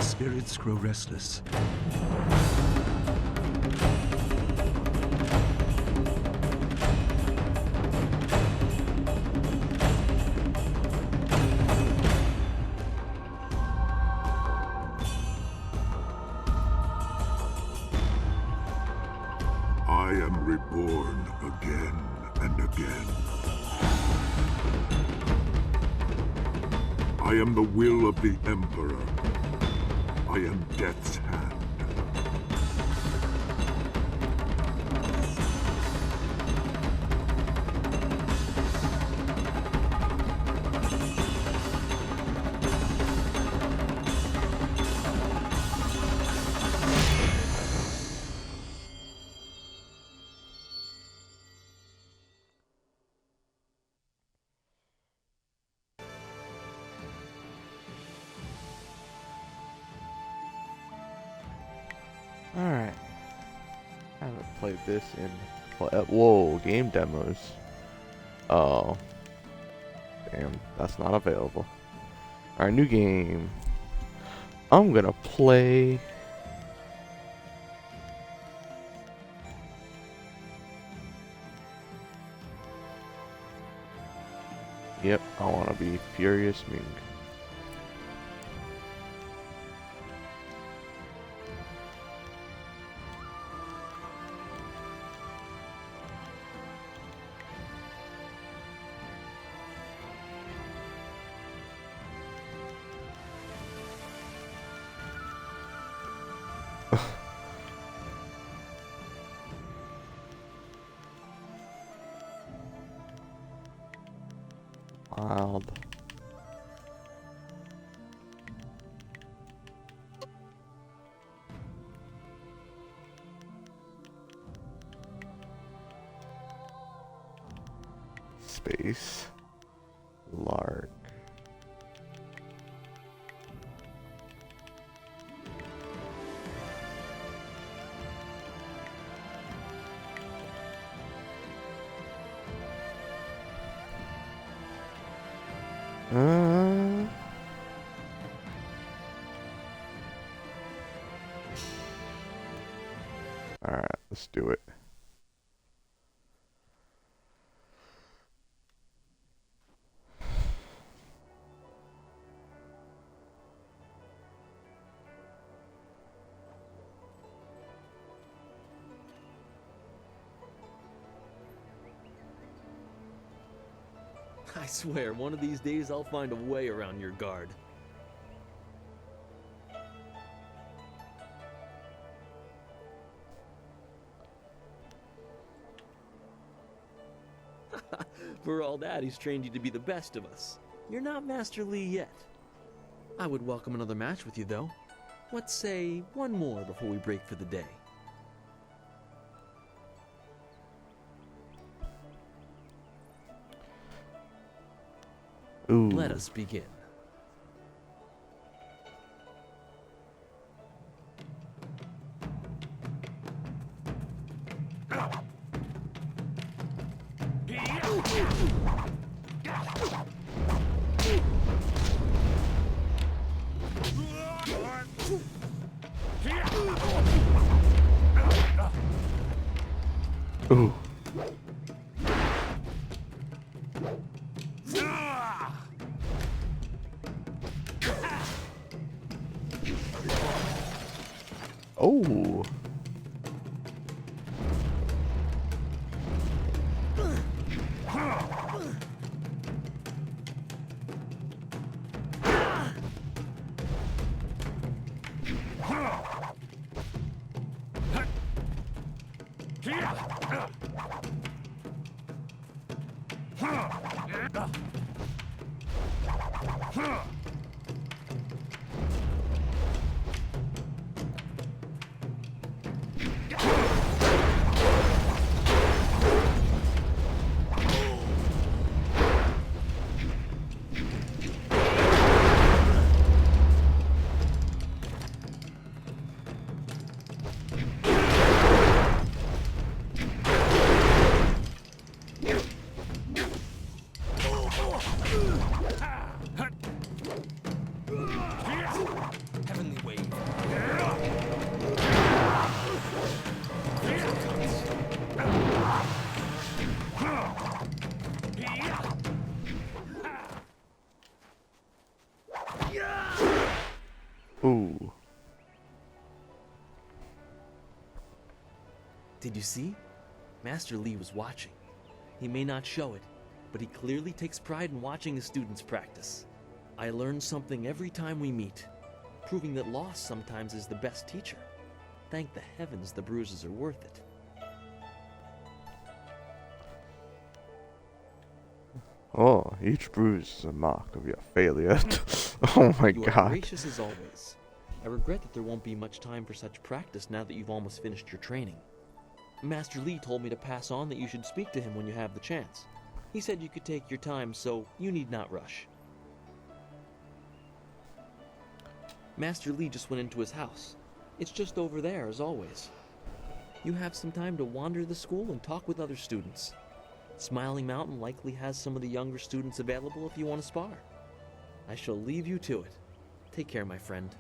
Spirits grow restless. I am reborn again and again. I am the will of the Emperor. I am Death's hand. Alright. I haven't played this in... Whoa, game demos. Oh. Damn, that's not available. Alright, new game. I'm gonna play... Yep, I wanna be Furious Ming. Wild. Space. Lark. Alright, let's do it. I swear, one of these days I'll find a way around your guard. For all that, he's trained you to be the best of us. You're not Master Li yet. I would welcome another match with you, though. Let's say one more before we break for the day. Ooh. Let us begin. Ooh. Oh. Ooh. Did you see? Master Li was watching. He may not show it, but he clearly takes pride in watching his students practice. I learn something every time we meet, proving that loss sometimes is the best teacher. Thank the heavens the bruises are worth it. Oh, each bruise is a mark of your failure. Oh my You are god. gracious as always. I regret that there won't be much time for such practice now that you've almost finished your training. Master Li told me to pass on that you should speak to him when you have the chance. He said you could take your time, so you need not rush. Master Li just went into his house. It's just over there, as always. You have some time to wander the school and talk with other students. Smiling Mountain likely has some of the younger students available if you want to spar. I shall leave you to it. Take care, my friend.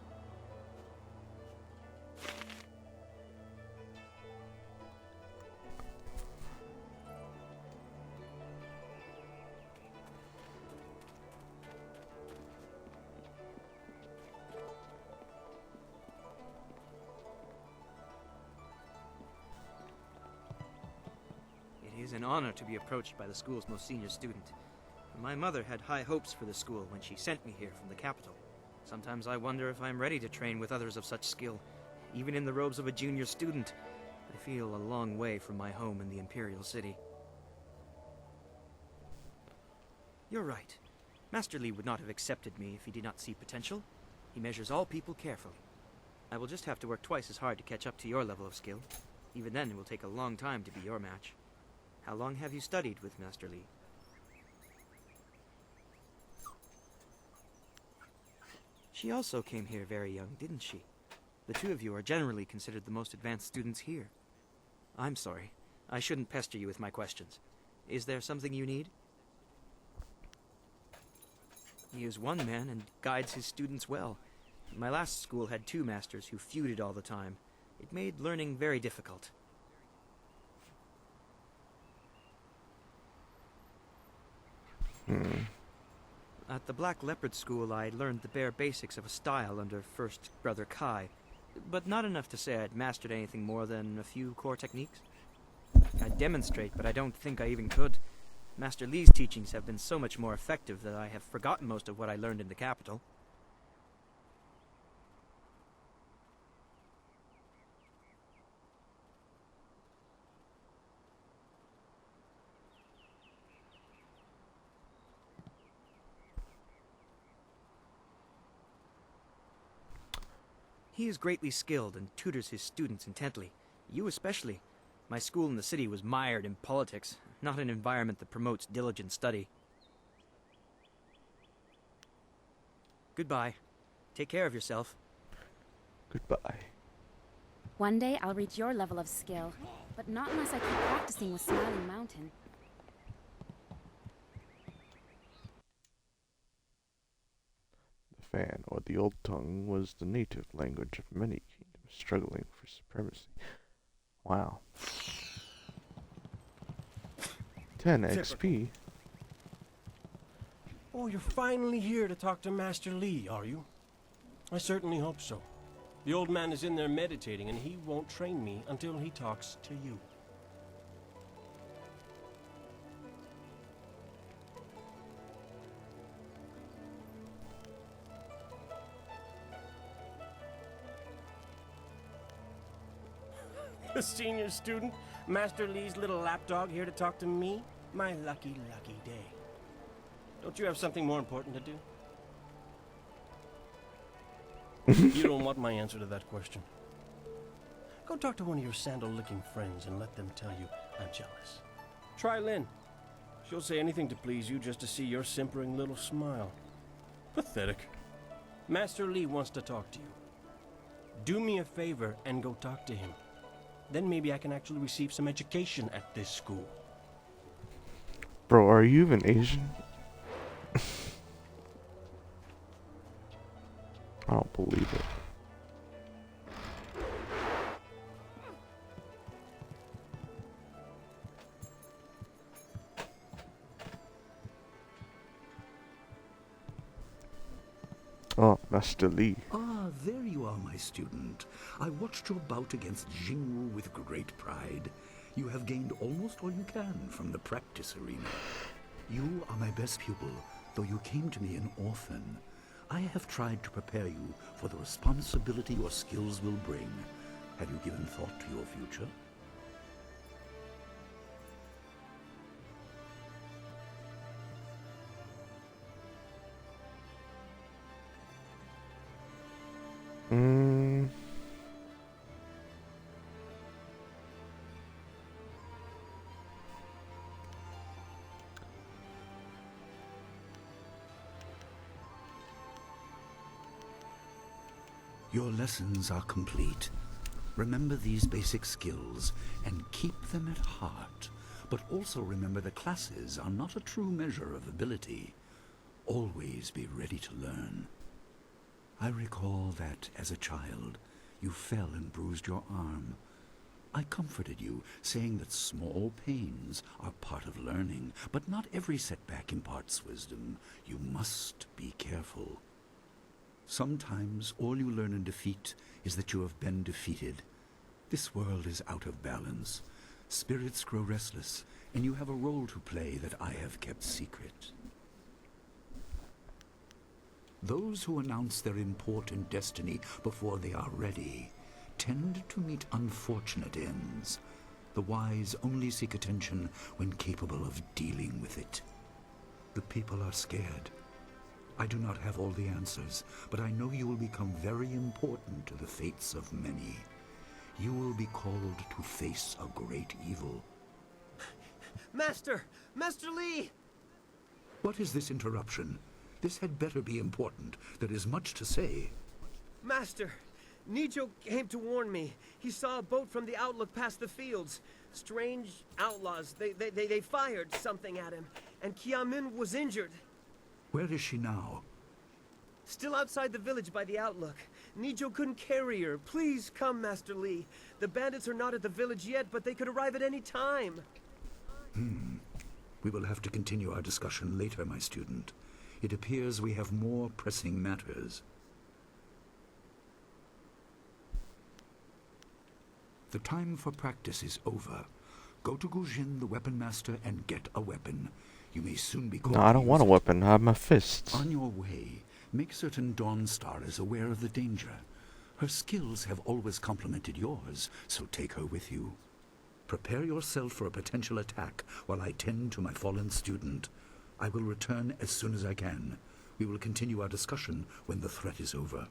It is an honor to be approached by the school's most senior student. My mother had high hopes for the school when she sent me here from the capital. Sometimes I wonder if I'm ready to train with others of such skill, even in the robes of a junior student. I feel a long way from my home in the Imperial City. You're right. Master Li would not have accepted me if he did not see potential. He measures all people carefully. I will just have to work twice as hard to catch up to your level of skill. Even then, it will take a long time to be your match. How long have you studied with Master Li? She also came here very young, didn't she? The two of you are generally considered the most advanced students here. I'm sorry. I shouldn't pester you with my questions. Is there something you need? He is one man and guides his students well. My last school had two masters who feuded all the time. It made learning very difficult. At the Black Leopard School, I learned the bare basics of a style under First Brother Kai, but not enough to say I'd mastered anything more than a few core techniques. I'd demonstrate, but I don't think I even could. Master Li's teachings have been so much more effective that I have forgotten most of what I learned in the capital. He is greatly skilled and tutors his students intently. You especially. My school in the city was mired in politics, not an environment that promotes diligent study. Goodbye. Take care of yourself. Goodbye. One day I'll reach your level of skill, but not unless I keep practicing with Smiling Mountain. The Fan, or the Old Tongue, was the native language of many kingdoms struggling for supremacy. Wow. 10 XP? Oh, you're finally here to talk to Master Li, are you? I certainly hope so. The old man is in there meditating, and he won't train me until he talks to you. The senior student, Master Li's little lapdog, here to talk to me? My lucky, lucky day. Don't you have something more important to do? You don't want my answer to that question. Go talk to one of your sandal-licking friends and let them tell you I'm jealous. Try Lynn. She'll say anything to please you just to see your simpering little smile. Pathetic. Master Li wants to talk to you. Do me a favor and go talk to him. Then maybe I can actually receive some education at this school. Bro, are you even Asian? I don't believe it. Oh, Master Li. Ah, there you are, my student. I watched your bout against Jingwu with great pride. You have gained almost all you can from the practice arena. You are my best pupil, though you came to me an orphan. I have tried to prepare you for the responsibility your skills will bring. Have you given thought to your future? Your lessons are complete. Remember these basic skills and keep them at heart. But also remember the classes are not a true measure of ability. Always be ready to learn. I recall that, as a child, you fell and bruised your arm. I comforted you, saying that small pains are part of learning, but not every setback imparts wisdom. You must be careful. Sometimes all you learn in defeat is that you have been defeated. This world is out of balance. Spirits grow restless, and you have a role to play that I have kept secret. Those who announce their important destiny before they are ready tend to meet unfortunate ends. The wise only seek attention when capable of dealing with it. The people are scared. I do not have all the answers, but I know you will become very important to the fates of many. You will be called to face a great evil. Master! Master Lee! What is this interruption? This had better be important. There is much to say. Master! Nijo came to warn me. He saw a boat from the outlook past the fields. Strange outlaws. They fired something at him. And Kiamin was injured. Where is she now? Still outside the village by the outlook. Nijo couldn't carry her. Please come, Master Lee. The bandits are not at the village yet, but they could arrive at any time. We will have to continue our discussion later, my student. It appears we have more pressing matters. The time for practice is over. Go to Gujin, the weapon master, and get a weapon. You may soon be called. No, I don't want a weapon. I have my fists. On your way, make certain Dawnstar is aware of the danger. Her skills have always complemented yours, so take her with you. Prepare yourself for a potential attack while I tend to my fallen student. I will return as soon as I can. We will continue our discussion when the threat is over.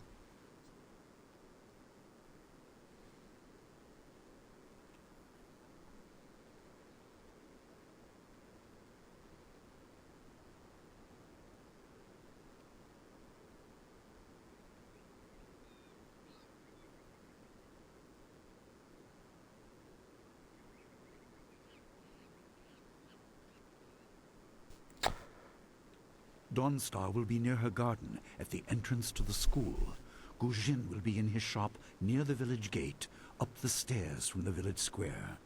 Dawnstar will be near her garden at the entrance to the school. Gujin will be in his shop near the village gate, up the stairs from the village square.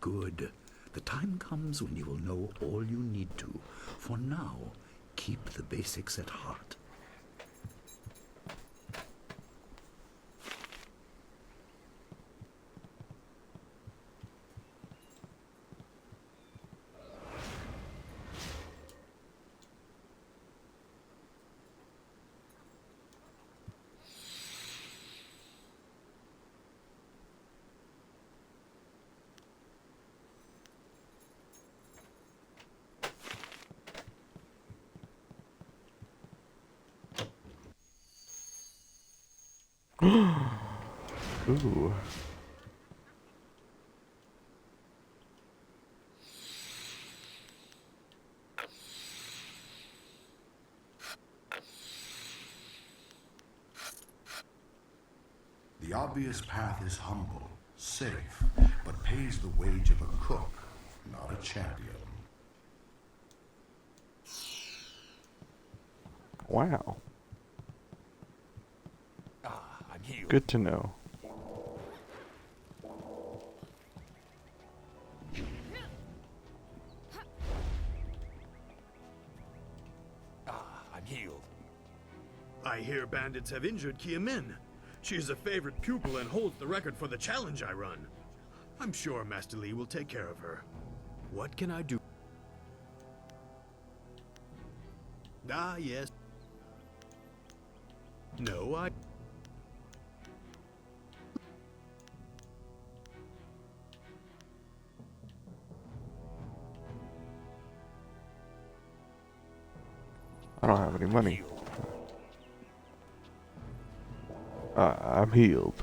Good. The time comes when you will know all you need to. For now, keep the basics at heart. Ooh. The obvious path is humble, safe, but pays the wage of a cook, not a champion. Wow. I'm here. Good to know. I'm Healed. I hear bandits have injured Kia Min. She is a favorite pupil and holds the record for the challenge I run. I'm sure Master Li will take care of her. What can I do? Ah, yes. No, I don't have any money. I'm healed.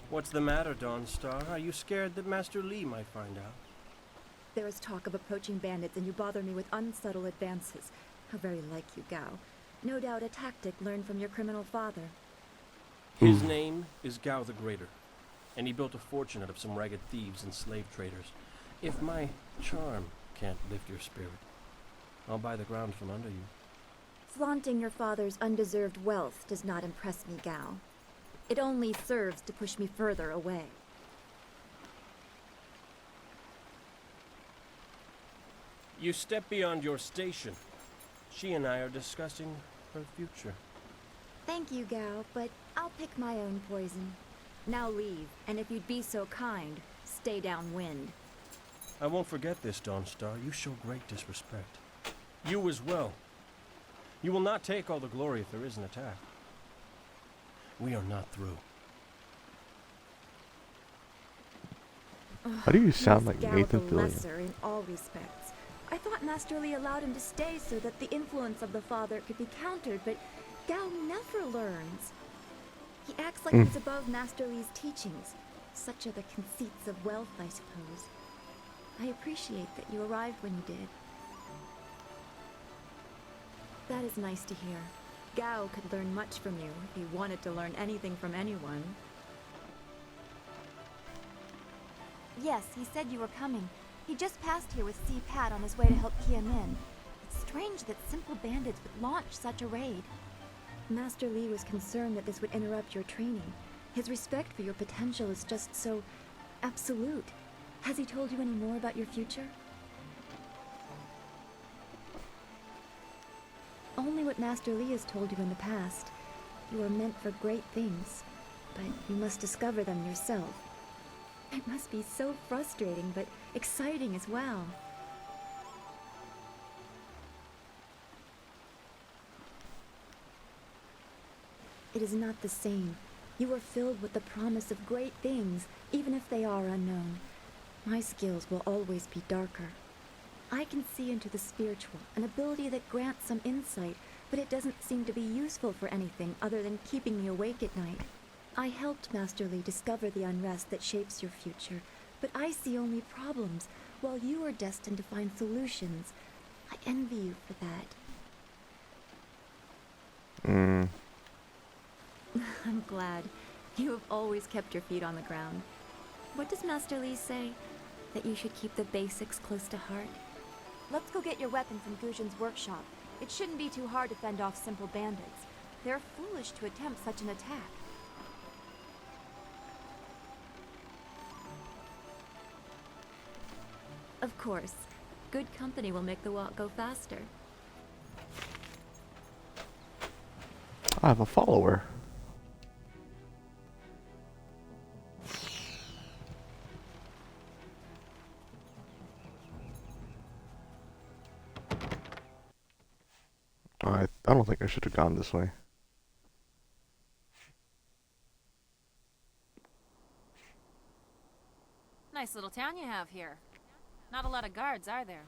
What's the matter, Dawnstar? Are you scared that Master Li might find out? There is talk of approaching bandits, and you bother me with unsubtle advances. How very like you, Gao. No doubt a tactic learned from your criminal father. His name is Gao the Greater, and he built a fortune out of some ragged thieves and slave traders. If my charm can't lift your spirit, I'll buy the ground from under you. Flaunting your father's undeserved wealth does not impress me, Gao. It only serves to push me further away. You step beyond your station. She and I are discussing her future. Thank you, Gao, but I'll pick my own poison. Now leave, and if you'd be so kind, stay downwind. I won't forget this, Dawnstar. You show great disrespect. You as well. You will not take all the glory if there is an attack. We are not through. Why do you sound like Gao Nathan the Fillion? lesser in all respects. I thought Master Li allowed him to stay so that the influence of the father could be countered, but Gao never learns. He acts like he's above Master Li's teachings. Such are the conceits of wealth, I suppose. I appreciate that you arrived when you did. That is nice to hear. Gao could learn much from you if he wanted to learn anything from anyone. Yes, he said you were coming. He just passed here with Si Pat on his way to help Kia Min. It's strange that simple bandits would launch such a raid. Master Li was concerned that this would interrupt your training. His respect for your potential is just so absolute. Has he told you any more about your future? Only what Master Li has told you in the past. You are meant for great things, but you must discover them yourself. It must be so frustrating, but exciting as well. It is not the same. You are filled with the promise of great things, even if they are unknown. My skills will always be darker. I can see into the spiritual, an ability that grants some insight, but it doesn't seem to be useful for anything other than keeping me awake at night. I helped Master Li discover the unrest that shapes your future, but I see only problems, while you are destined to find solutions. I envy you for that. I'm glad. You have always kept your feet on the ground. What does Master Li say? That you should keep the basics close to heart? Let's go get your weapon from Guzhen's workshop. It shouldn't be too hard to fend off simple bandits. They're foolish to attempt such an attack. Of course. Good company will make the walk go faster. I have a follower. I don't think I should have gone this way. Nice little town you have here. Not a lot of guards, are there?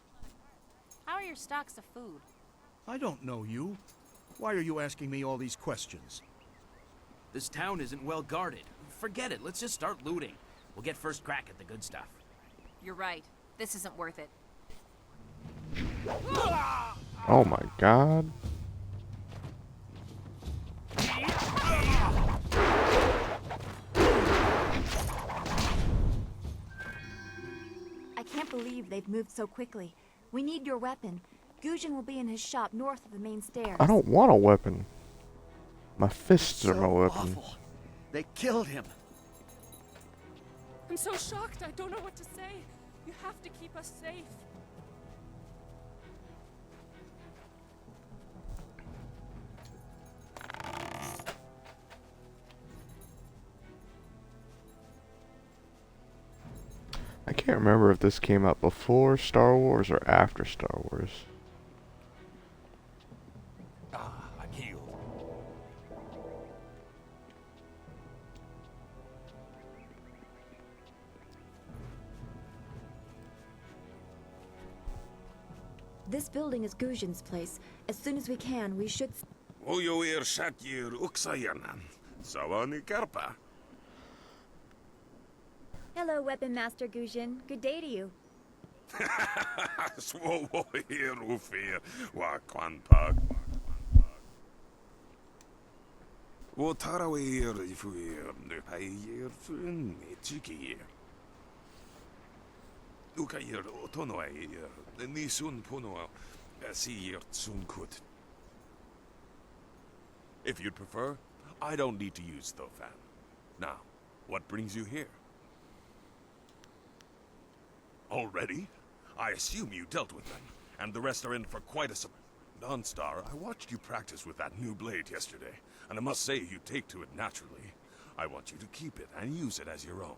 How are your stocks of food? I don't know you. Why are you asking me all these questions? This town isn't well guarded. Forget it, let's just start looting. We'll get first crack at the good stuff. You're right. This isn't worth it. Oh my god. I can't believe they've moved so quickly. We need your weapon. Guzhen will be in his shop north of the main stairs. I don't want a weapon. My fists are So my weapon. awful. They killed him. I'm so shocked, I don't know what to say. You have to keep us safe. I can't remember if this came out before Star Wars or after Star Wars. I'm healed. This building is Guzhin's place. As soon as we can, we should... Ojoir Shatyr Uksayanan. Sawani Karpa. Hello, Weapon Master Guzhin. Good day to you. Swoir Ufir Wakwanpag. Wotarawir Ifuir Nupayir Fun Chiki. Ukayir Otonoir Nisun Puno Sir Tsunkut. If you'd prefer, I don't need to use Thofan. Now, what brings you here? Already? I assume you dealt with them, and the rest are in for quite a Non-Star, I watched you practice with that new blade yesterday, and I must say you take to it naturally. I want you to keep it and use it as your own.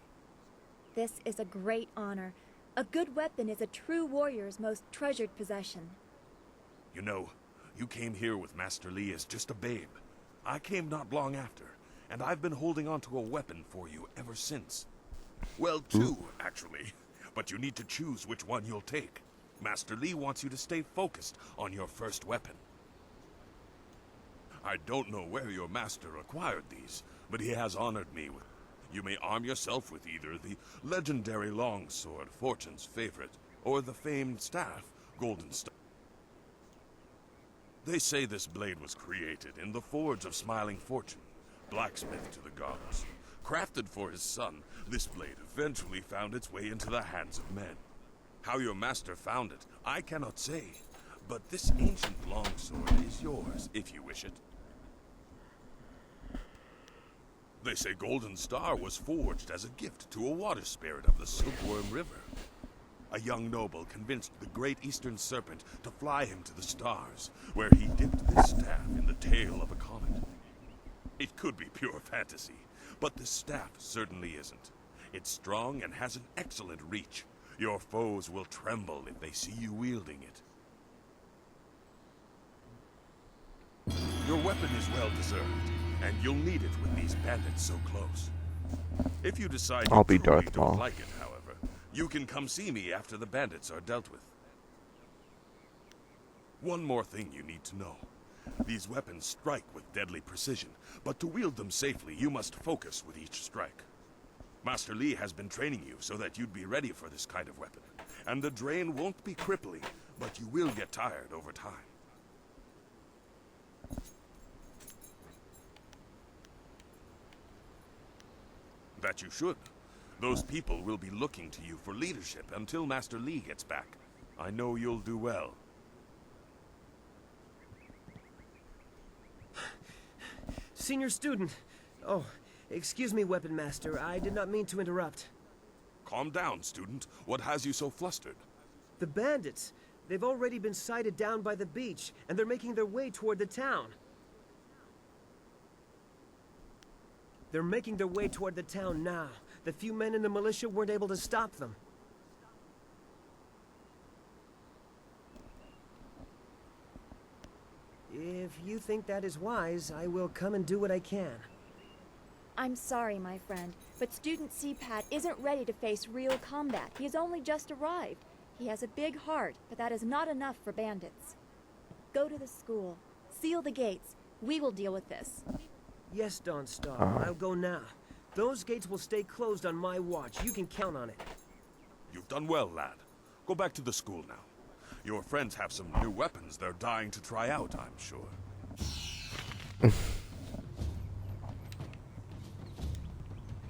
This is a great honor. A good weapon is a true warrior's most treasured possession. You know, you came here with Master Li as just a babe. I came not long after, and I've been holding on to a weapon for you ever since. Well, two, actually. But you need to choose which one you'll take. Master Li wants you to stay focused on your first weapon. I don't know where your master acquired these, but he has honored me with... You may arm yourself with either the legendary longsword, Fortune's favorite, or the famed staff, Golden Star. They say this blade was created in the forge of Smiling Fortune, blacksmith to the gods. Crafted for his son, this blade eventually found its way into the hands of men. How your master found it, I cannot say, but this ancient longsword is yours, if you wish it. They say Golden Star was forged as a gift to a water spirit of the Silkworm River. A young noble convinced the Great Eastern Serpent to fly him to the stars, where he dipped this staff in the tail of a comet. It could be pure fantasy, but this staff certainly isn't. It's strong and has an excellent reach. Your foes will tremble if they see you wielding it. Your weapon is well deserved, and you'll need it with these bandits so close. If you decide I'll be you truly Darth don't Maul. like it, however, you can come see me after the bandits are dealt with. One more thing you need to know. These weapons strike with deadly precision, but to wield them safely, you must focus with each strike. Master Li has been training you so that you'd be ready for this kind of weapon, and the drain won't be crippling, but you will get tired over time. That you should. Those people will be looking to you for leadership until Master Li gets back. I know you'll do well. Senior student. Oh, excuse me, Weapon Master. I did not mean to interrupt. Calm down, student. What has you so flustered? The bandits. They've already been sighted down by the beach, and they're making their way toward the town. They're making their way toward the town now. The few men in the militia weren't able to stop them. If you think that is wise, I will come and do what I can. I'm sorry, my friend, but Student CPAT isn't ready to face real combat. He has only just arrived. He has a big heart, but that is not enough for bandits. Go to the school. Seal the gates. We will deal with this. Yes, Dawnstar. I'll go now. Those gates will stay closed on my watch. You can count on it. You've done well, lad. Go back to the school now. Your friends have some new weapons they're dying to try out, I'm sure.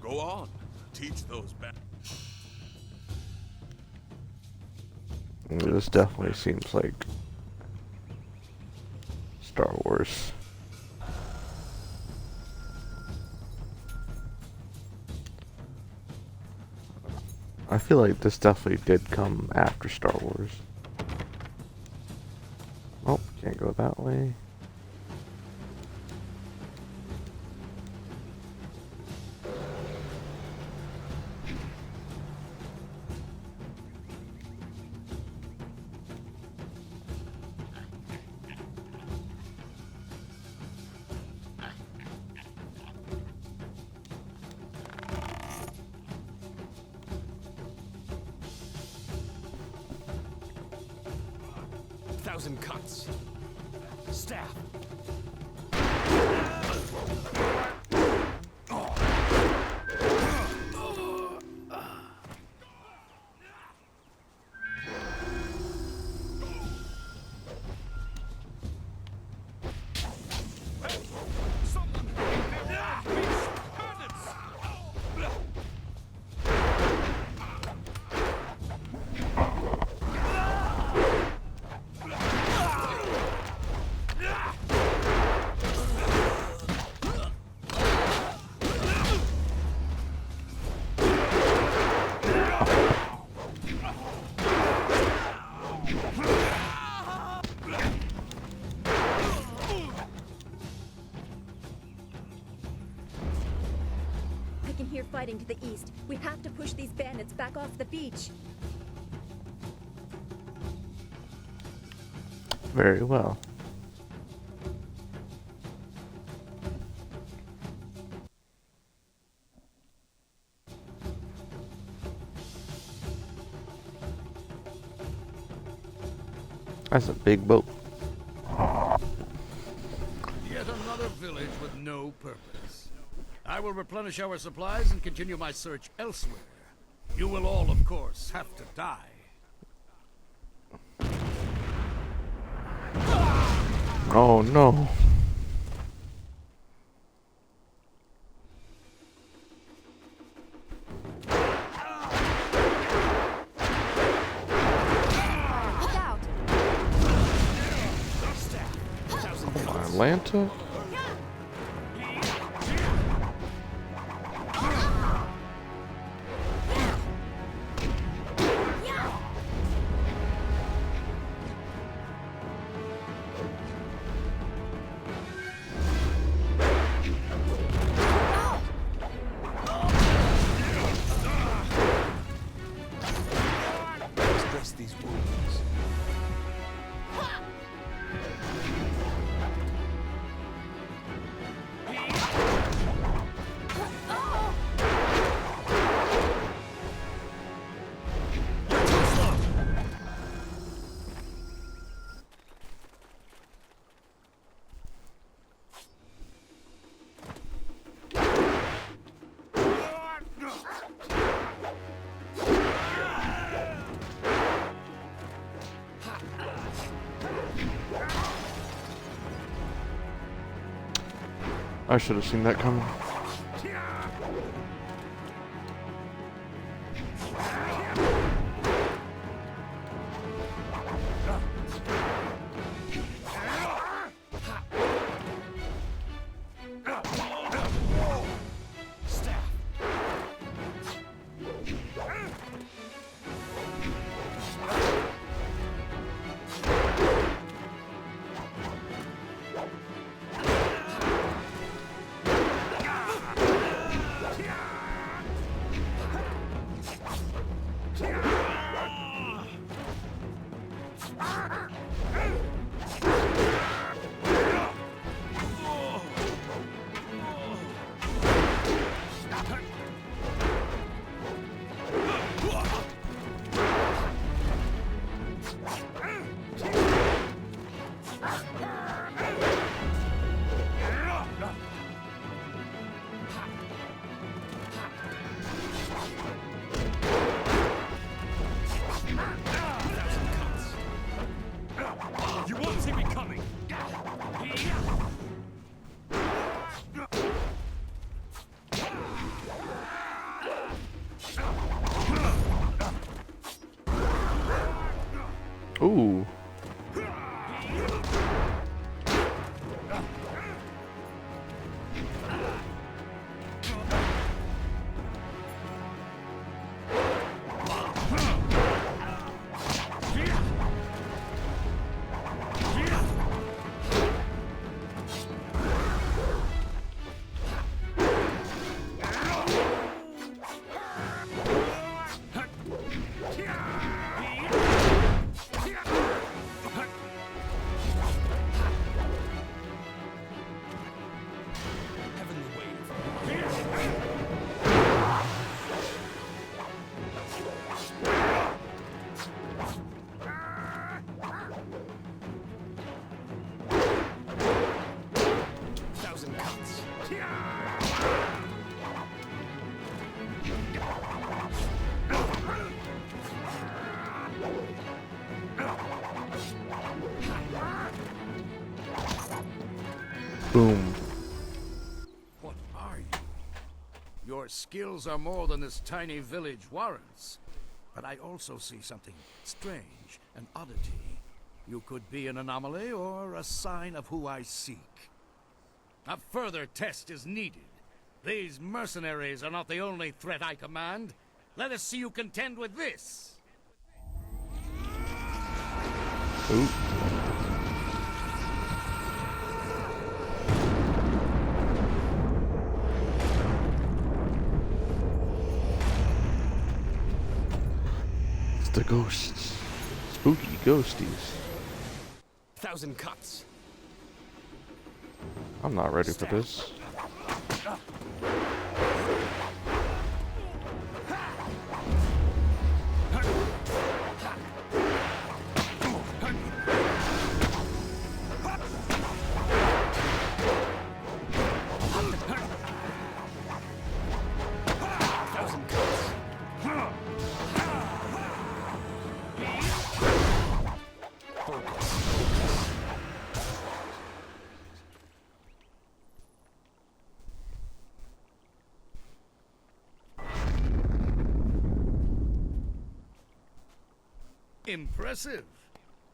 Go on. Teach those This definitely seems like Star Wars. I feel like this definitely did come after Star Wars. Oh, can't go that way. Thousand cuts. Staff. I can hear fighting to the east. We have to push these bandits back off the beach. Very well. That's a big boat. Yet another village with no purpose. I will replenish our supplies and continue my search elsewhere. You will all, of course, have to die. Oh no. Look out! Atlanta? Dress these wounds. I should have seen that coming. Boom. What are you? Your skills are more than this tiny village warrants. But I also see something strange, an oddity. You could be an anomaly or a sign of who I seek. A further test is needed. These mercenaries are not the only threat I command. Let us see you contend with this. Ooh. It's the ghosts. Spooky ghosties. 1,000 cuts. I'm not ready for this. Impressive.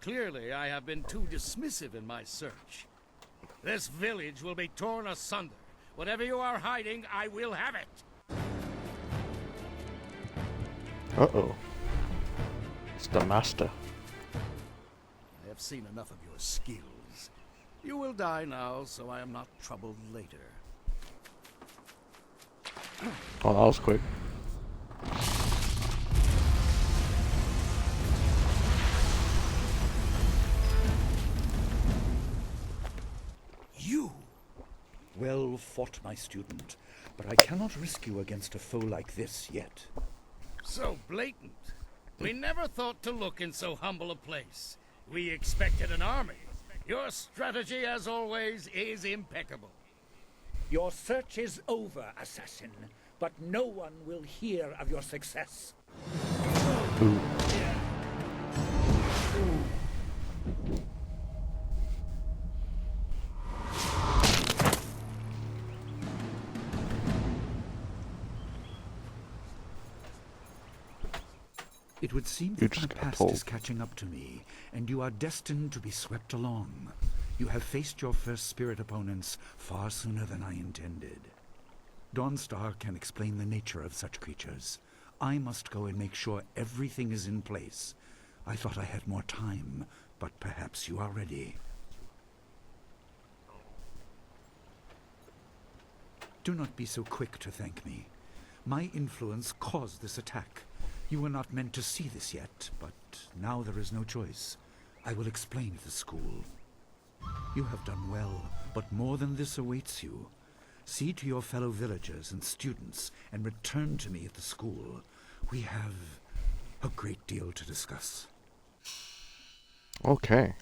Clearly, I have been too dismissive in my search. This village will be torn asunder. Whatever you are hiding, I will have it. Uh-oh. It's the master. I have seen enough of your skills. You will die now, so I am not troubled later. Oh, that was quick. You! Well fought, my student, but I cannot risk you against a foe like this yet. So blatant. We never thought to look in so humble a place. We expected an army. Your strategy, as always, is impeccable. Your search is over, assassin, but no one will hear of your success. Ooh. It would seem You that my just got past told. is catching up to me, and you are destined to be swept along. You have faced your first spirit opponents far sooner than I intended. Dawnstar can explain the nature of such creatures. I must go and make sure everything is in place. I thought I had more time, but perhaps you are ready. Do not be so quick to thank me. My influence caused this attack. You were not meant to see this yet, but now there is no choice. I will explain at the school. You have done well, but more than this awaits you. See to your fellow villagers and students and return to me at the school. We have a great deal to discuss. Okay.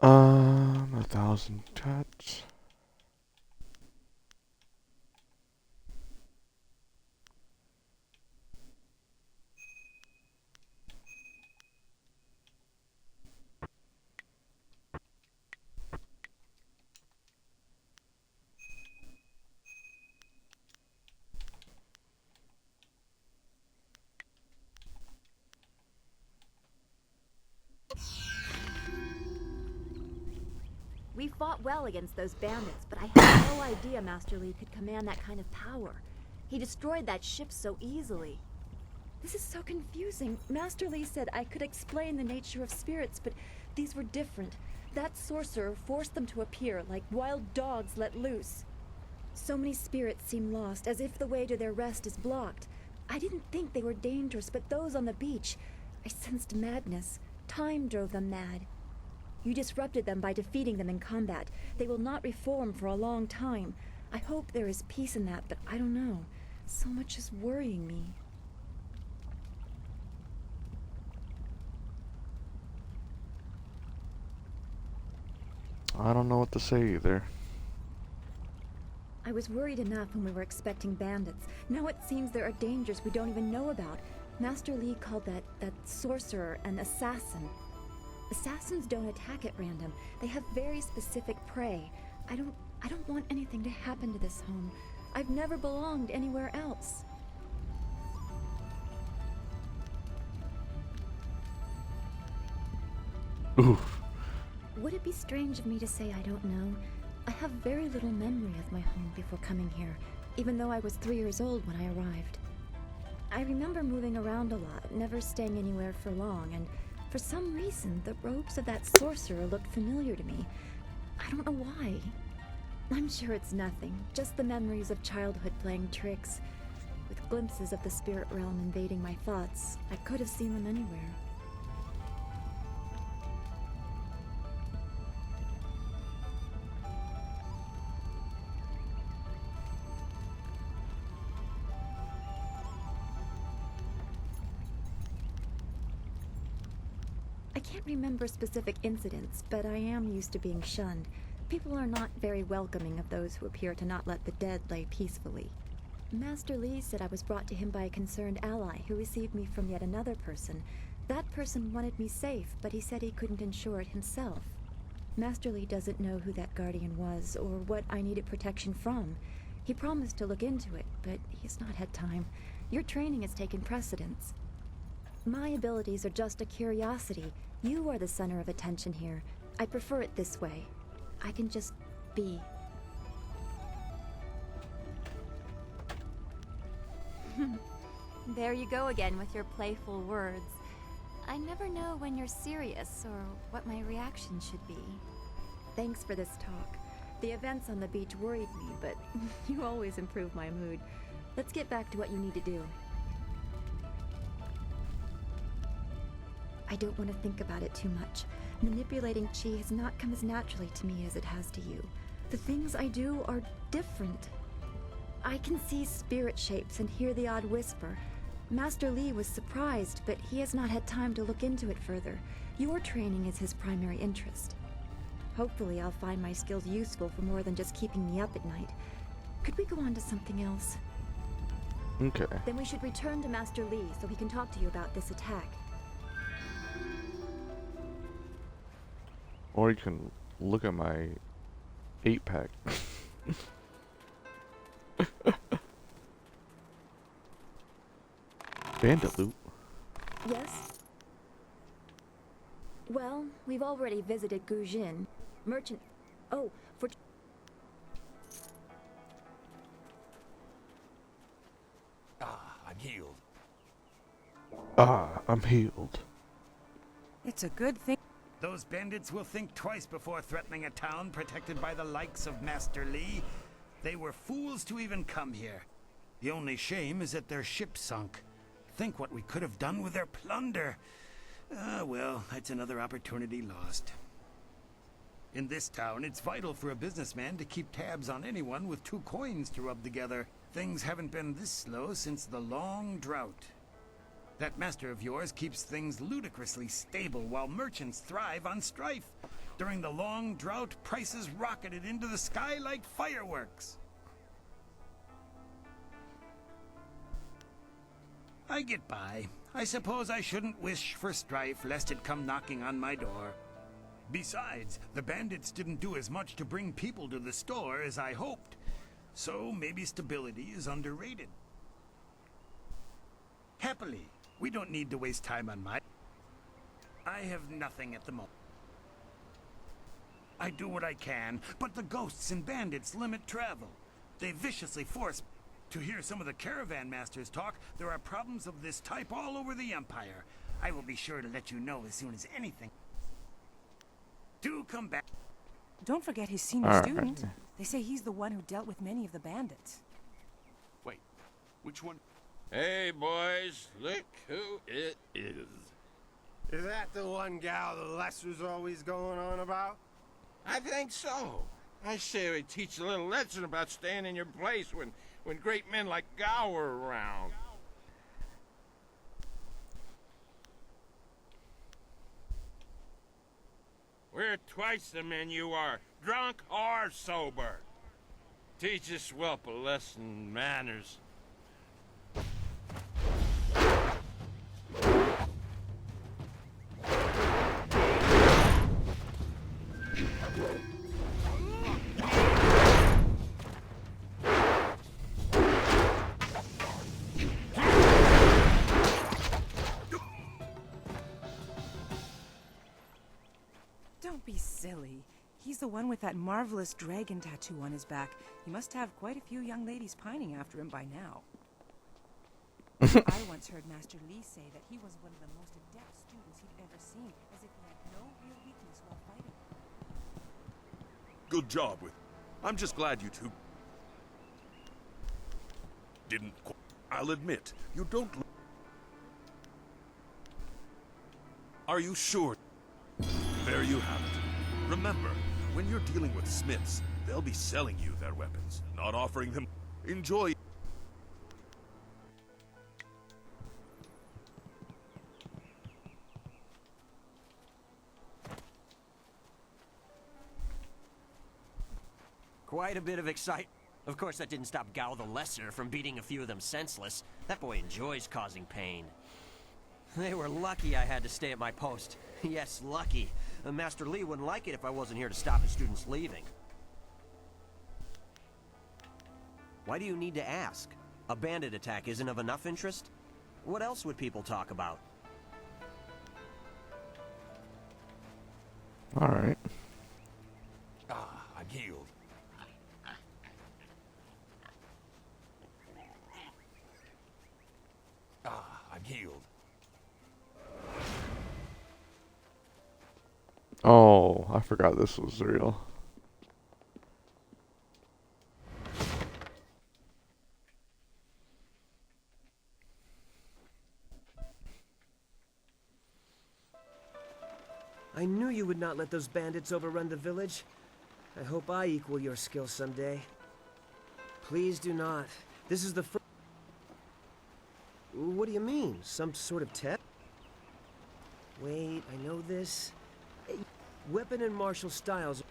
Um, 1,000 cuts. We fought well against those bandits, but I had no idea Master Li could command that kind of power. He destroyed that ship so easily. This is so confusing. Master Li said I could explain the nature of spirits, but these were different. That sorcerer forced them to appear like wild dogs let loose. So many spirits seem lost, as if the way to their rest is blocked. I didn't think they were dangerous, but those on the beach, I sensed madness. Time drove them mad. You disrupted them by defeating them in combat. They will not reform for a long time. I hope there is peace in that, but I don't know. So much is worrying me. I don't know what to say either. I was worried enough when we were expecting bandits. Now it seems there are dangers we don't even know about. Master Li called that sorcerer an assassin. Assassins don't attack at random. They have very specific prey. I don't want anything to happen to this home. I've never belonged anywhere else. Oof. Would it be strange of me to say I don't know? I have very little memory of my home before coming here, even though I was 3 years old when I arrived. I remember moving around a lot, never staying anywhere for long, and for some reason, the robes of that sorcerer looked familiar to me. I don't know why. I'm sure it's nothing, just the memories of childhood playing tricks. With glimpses of the spirit realm invading my thoughts, I could have seen them anywhere. I can't remember specific incidents, but I am used to being shunned. People are not very welcoming of those who appear to not let the dead lay peacefully. Master Li said I was brought to him by a concerned ally who received me from yet another person. That person wanted me safe, but he said he couldn't ensure it himself. Master Li doesn't know who that guardian was or what I needed protection from. He promised to look into it, but he's not had time. Your training has taken precedence. My abilities are just a curiosity. You are the center of attention here. I prefer it this way. I can just be. There you go again with your playful words. I never know when you're serious or what my reaction should be. Thanks for this talk. The events on the beach worried me, but you always improve my mood. Let's get back to what you need to do. I don't want to think about it too much. Manipulating Qi has not come as naturally to me as it has to you. The things I do are different. I can see spirit shapes and hear the odd whisper. Master Li was surprised, but he has not had time to look into it further. Your training is his primary interest. Hopefully I'll find my skills useful for more than just keeping me up at night. Could we go on to something else? Okay. Then we should return to Master Li so he can talk to you about this attack. Or you can look at my 8-pack. Bandit loot. Yes? Well, we've already visited Gujin. Merchant... Oh, for... I'm healed. I'm healed. It's a good thing. Those bandits will think twice before threatening a town protected by the likes of Master Li. They were fools to even come here. The only shame is that their ship sunk. Think what we could have done with their plunder. Well, that's another opportunity lost. In this town, it's vital for a businessman to keep tabs on anyone with 2 coins to rub together. Things haven't been this slow since the long drought. That master of yours keeps things ludicrously stable while merchants thrive on strife. During the long drought, prices rocketed into the sky like fireworks. I get by. I suppose I shouldn't wish for strife lest it come knocking on my door. Besides, the bandits didn't do as much to bring people to the store as I hoped. So maybe stability is underrated. Happily, we don't need to waste time on my... I have nothing at the moment. I do what I can, but the ghosts and bandits limit travel. They viciously force... To hear some of the caravan masters talk, there are problems of this type all over the Empire. I will be sure to let you know as soon as anything... Do come back. Don't forget his senior student. They say he's the one who dealt with many of the bandits. Wait, which one? Hey, boys, look who it is. Is that the one gal the Lesser's always going on about? I think so. I say we teach a little lesson about staying in your place when great men like Gow are around. We're twice the men you are, drunk or sober. Teach this whelp a lesson in manners. Don't be silly. He's the one with that marvelous dragon tattoo on his back. He must have quite a few young ladies pining after him by now. I once heard Master Li say that he was one of the most adept students he'd ever seen, as if he had no real weakness while fighting. Good job with... I'm just glad you two... didn't... I'll admit, you don't... Are you sure? There you have it. Remember, when you're dealing with smiths, they'll be selling you their weapons, not offering them. Enjoy. Quite a bit of excitement. Of course, that didn't stop Gow the Lesser from beating a few of them senseless. That boy enjoys causing pain. They were lucky I had to stay at my post. Yes, lucky. Master Li wouldn't like it if I wasn't here to stop his students leaving. Why do you need to ask? A bandit attack isn't of enough interest? What else would people talk about? Alright. I'm healed. I'm healed. Oh, I forgot this was real. I knew you would not let those bandits overrun the village. I hope I equal your skill someday. Please do not. This is the first... What do you mean? Some sort of test? Wait, I know this. Weapon and martial styles.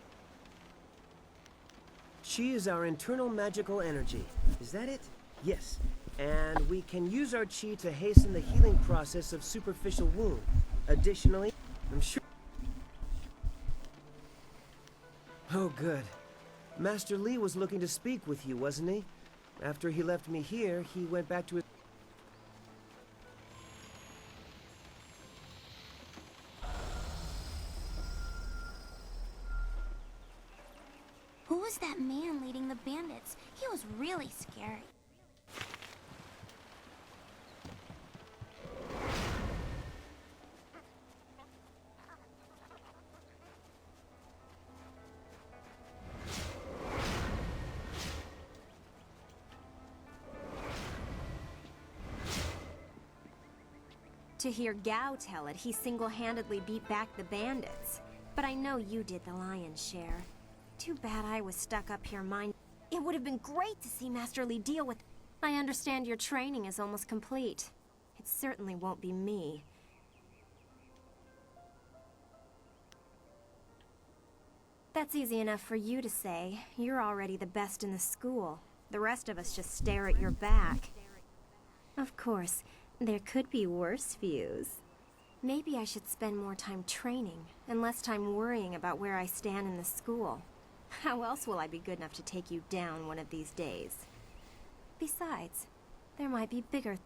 Chi is our internal magical energy. Is that it? Yes. And we can use our chi to hasten the healing process of superficial wound. Additionally, I'm sure... Oh, good. Master Li was looking to speak with you, wasn't he? After he left me here, he went back to his... Who was that man leading the bandits? He was really scary. To hear Gow tell it, he single-handedly beat back the bandits. But I know you did the lion's share. Too bad I was stuck up here mind. It would have been great to see Master Li deal with... I understand your training is almost complete. It certainly won't be me. That's easy enough for you to say. You're already the best in the school. The rest of us just stare at your back. Of course, there could be worse views. Maybe I should spend more time training, and less time worrying about where I stand in the school. How else will I be good enough to take you down one of these days? Besides, there might be bigger...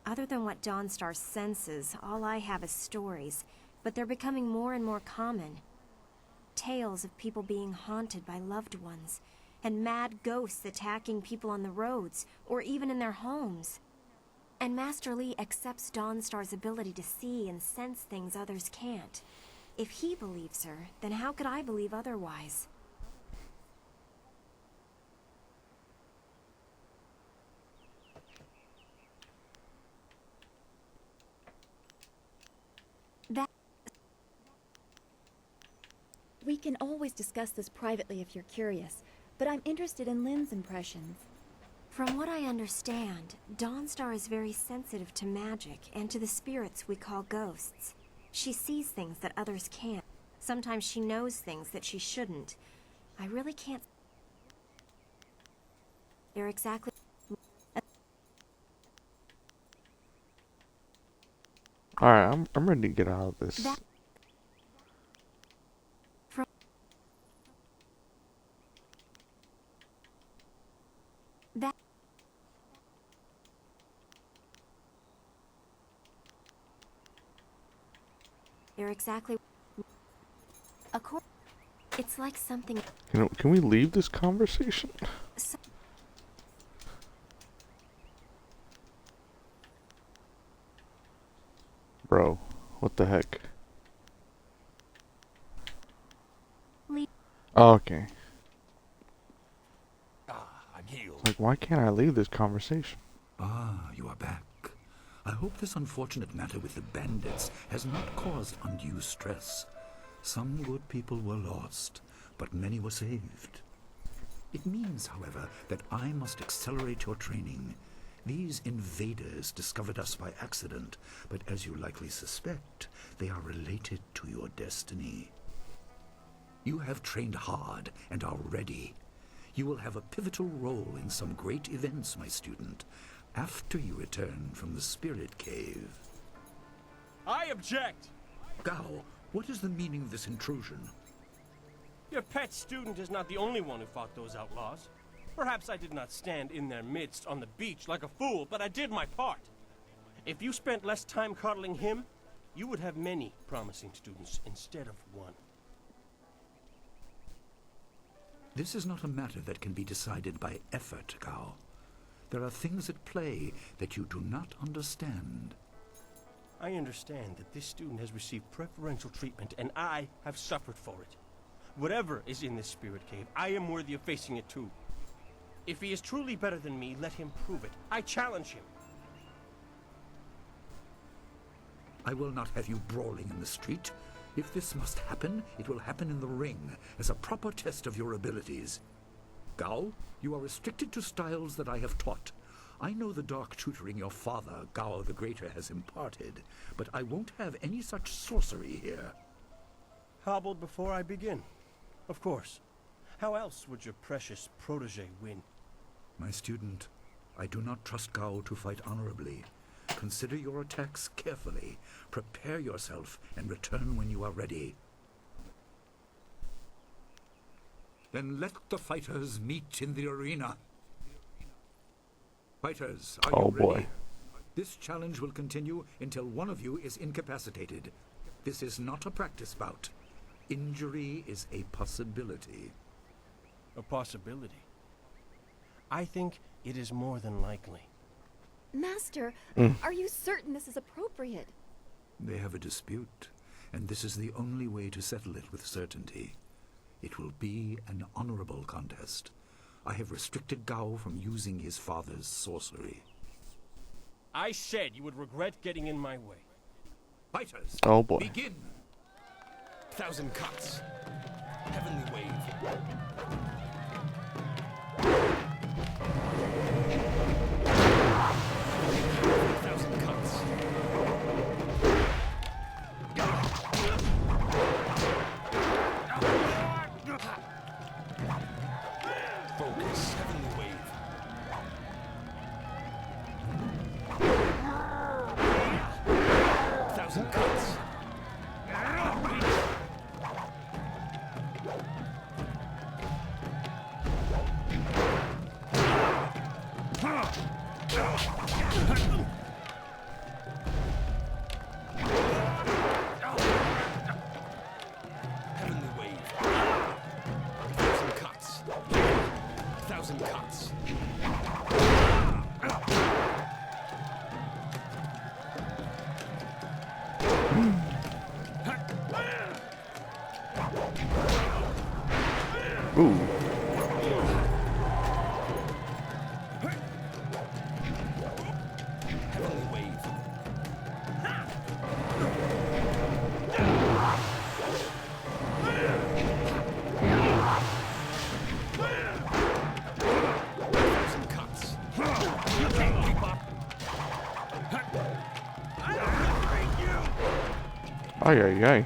Other than what Dawnstar senses, all I have is stories, but they're becoming more and more common. Tales of people being haunted by loved ones, and mad ghosts attacking people on the roads, or even in their homes. And Master Li accepts Dawnstar's ability to see and sense things others can't. If he believes her, then how could I believe otherwise? We can always discuss this privately if you're curious, but I'm interested in Lynn's impressions. From what I understand, Dawnstar is very sensitive to magic and to the spirits we call ghosts. She sees things that others can't. Sometimes she knows things that she shouldn't. I really can't... They're exactly... Alright, I'm ready to get out of this. They're exactly... It's like something... Can we leave this conversation? Bro, what the heck? Oh, okay. I'm healed. Like, why can't I leave this conversation? Ah, you are back. I hope this unfortunate matter with the bandits has not caused undue stress. Some good people were lost, but many were saved. It means, however, that I must accelerate your training. These invaders discovered us by accident, but as you likely suspect, they are related to your destiny. You have trained hard and are ready. You will have a pivotal role in some great events, my student, after you return from the Spirit Cave. I object! Gao, what is the meaning of this intrusion? Your pet student is not the only one who fought those outlaws. Perhaps I did not stand in their midst on the beach like a fool, but I did my part. If you spent less time coddling him, you would have many promising students instead of one. This is not a matter that can be decided by effort, Gao. There are things at play that you do not understand. I understand that this student has received preferential treatment, and I have suffered for it. Whatever is in this spirit cave, I am worthy of facing it too. If he is truly better than me, let him prove it. I challenge him. I will not have you brawling in the street. If this must happen, it will happen in the ring, as a proper test of your abilities. Gao, you are restricted to styles that I have taught. I know the dark tutoring your father, Gao the Greater, has imparted, but I won't have any such sorcery here. Hobbled before I begin. Of course. How else would your precious protege win? My student, I do not trust Gao to fight honorably. Consider your attacks carefully. Prepare yourself and return when you are ready. Then let the fighters meet in the arena. Fighters, are you ready? Boy. This challenge will continue until one of you is incapacitated. This is not a practice bout. Injury is a possibility. A possibility? I think it is more than likely. Master, are you certain this is appropriate? They have a dispute, and this is the only way to settle it with certainty. It will be an honorable contest. I have restricted Gao from using his father's sorcery. I said you would regret getting in my way. Fighters, oh boy. Begin! 1,000 cuts. Heavenly wave. Focus, heavenly wave. Thousand cuts. Heavenly wave. 1,000 cuts. 1,000 cuts. Ooh. Heavenly wave. Ay, ay, ay.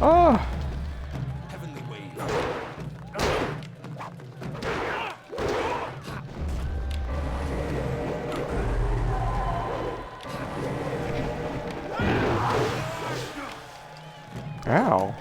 Ah! Ow.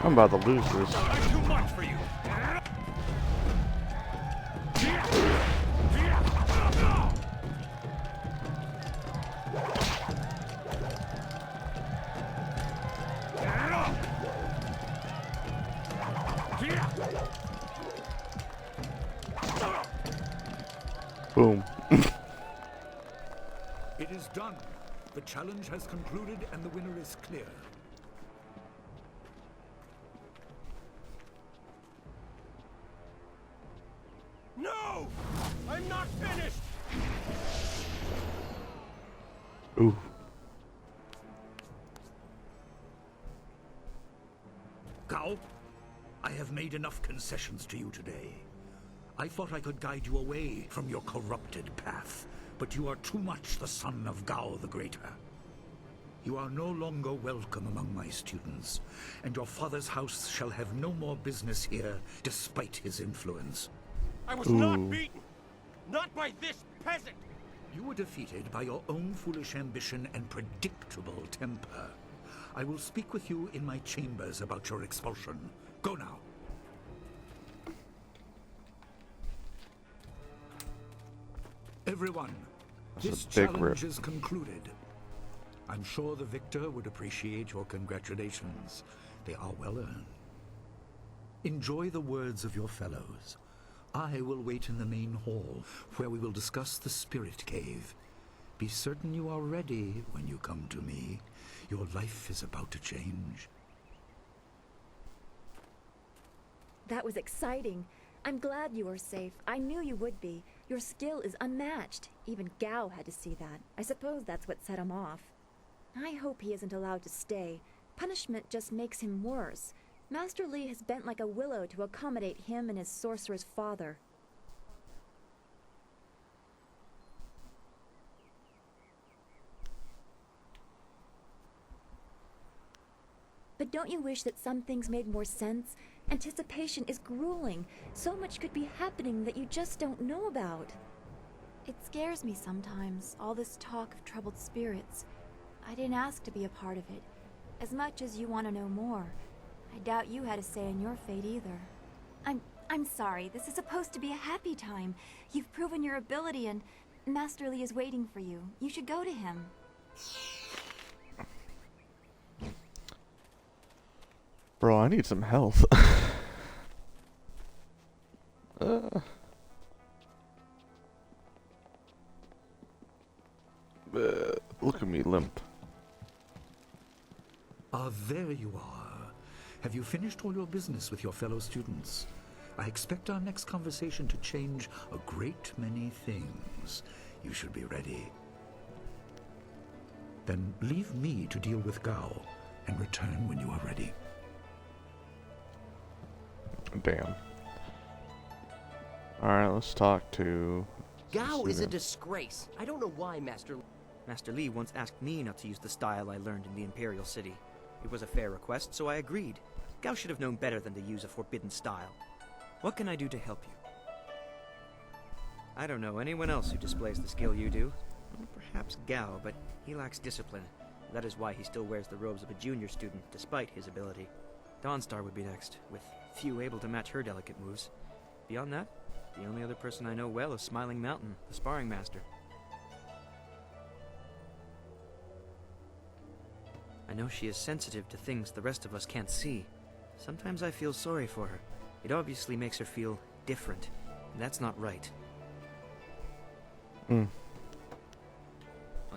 I'm about to lose this. Too much for you. Boom. It is done. The challenge has concluded and the winner is clear. No! I'm not finished! Ooh. Gao, I have made enough concessions to you today. I thought I could guide you away from your corrupted path, but you are too much the son of Gao the Greater. You are no longer welcome among my students, and your father's house shall have no more business here despite his influence. I was not beaten! Not by this peasant! You were defeated by your own foolish ambition and predictable temper. I will speak with you in my chambers about your expulsion. Go now. Everyone, this challenge is concluded. I'm sure the victor would appreciate your congratulations. They are well earned. Enjoy the words of your fellows. I will wait in the main hall, where we will discuss the spirit cave. Be certain you are ready when you come to me. Your life is about to change. That was exciting. I'm glad you are safe. I knew you would be. Your skill is unmatched. Even Gao had to see that. I suppose that's what set him off. I hope he isn't allowed to stay. Punishment just makes him worse. Master Li has bent like a willow to accommodate him and his sorcerer's father. But don't you wish that some things made more sense? Anticipation is grueling. So much could be happening that you just don't know about. It scares me sometimes, all this talk of troubled spirits. I didn't ask to be a part of it. As much as you want to know more, I doubt you had a say in your fate either. I'm sorry. This is supposed to be a happy time. You've proven your ability and Master Li is waiting for you. You should go to him. Bro, I need some health. Look at me limp. Ah, there you are. Have you finished all your business with your fellow students? I expect our next conversation to change a great many things. You should be ready. Then leave me to deal with Gao, and return when you are ready. Damn. Alright, let's talk to... Gao is a disgrace. I don't know why, Master Lee once asked me not to use the style I learned in the Imperial City. It was a fair request, so I agreed. Gao should have known better than to use a forbidden style. What can I do to help you? I don't know anyone else who displays the skill you do. Well, perhaps Gao, but he lacks discipline. That is why he still wears the robes of a junior student, despite his ability. Dawnstar would be next, with few able to match her delicate moves. Beyond that, the only other person I know well is Smiling Mountain, the sparring master. I know she is sensitive to things the rest of us can't see. Sometimes I feel sorry for her. It obviously makes her feel different, and that's not right. Well,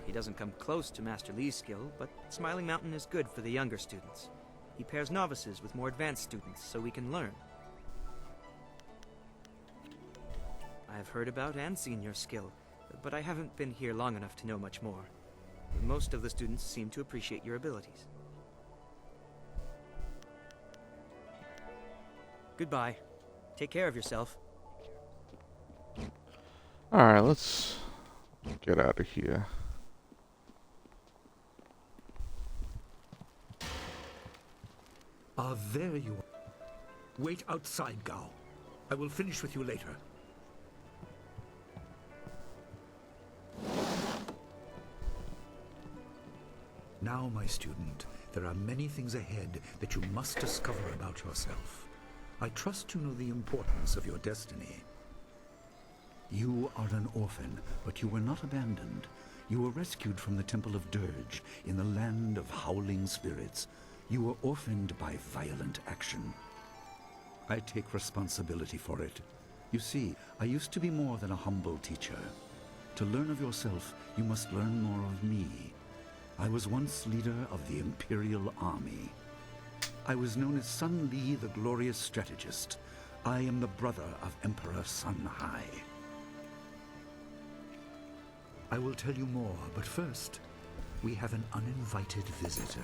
he doesn't come close to Master Lee's skill, but Smiling Mountain is good for the younger students. He pairs novices with more advanced students so we can learn. I have heard about and seen your skill, but I haven't been here long enough to know much more. Most of the students seem to appreciate your abilities. Goodbye. Take care of yourself. Alright, let's get out of here. Ah, there you are. Wait outside, Gao. I will finish with you later. Now, my student, there are many things ahead that you must discover about yourself. I trust you know the importance of your destiny. You are an orphan, but you were not abandoned. You were rescued from the Temple of Dirge in the land of howling spirits. You were orphaned by violent action. I take responsibility for it. You see, I used to be more than a humble teacher. To learn of yourself, you must learn more of me. I was once leader of the Imperial Army. I was known as Sun Li, the glorious strategist. I am the brother of Emperor Sun Hai. I will tell you more, but first, we have an uninvited visitor.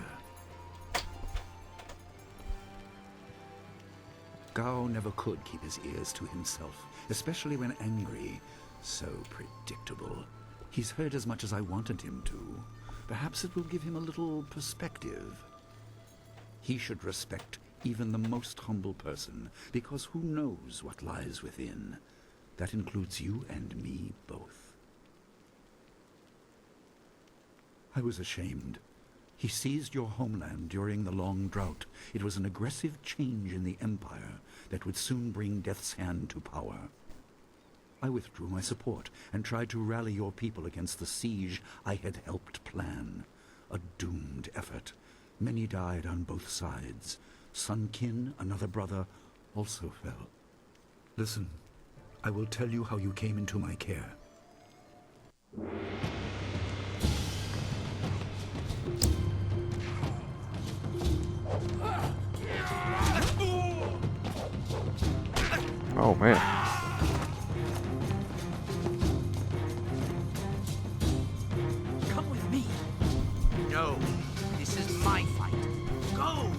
Gao never could keep his ears to himself, especially when angry. So predictable. He's heard as much as I wanted him to. Perhaps it will give him a little perspective. He should respect even the most humble person, because who knows what lies within? That includes you and me both. I was ashamed. He seized your homeland during the long drought. It was an aggressive change in the Empire that would soon bring Death's Hand to power. I withdrew my support and tried to rally your people against the siege I had helped plan. A doomed effort. Many died on both sides. Sun Qin, another brother, also fell. Listen, I will tell you how you came into my care. Oh man. Come with me. No, this is my fight. Go!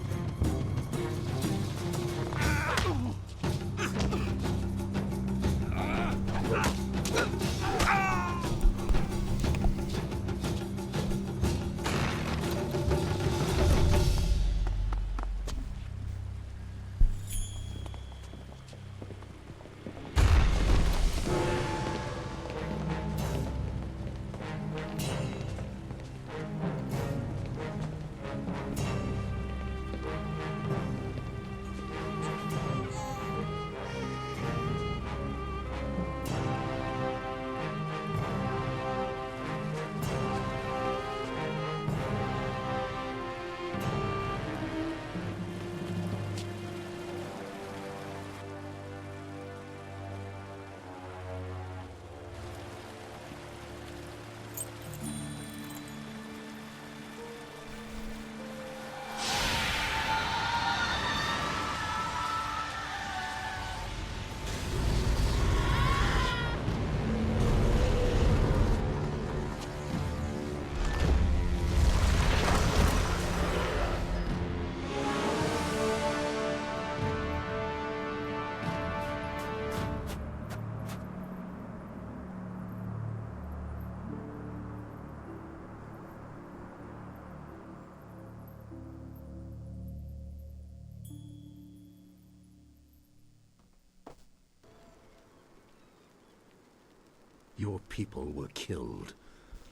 Your people were killed.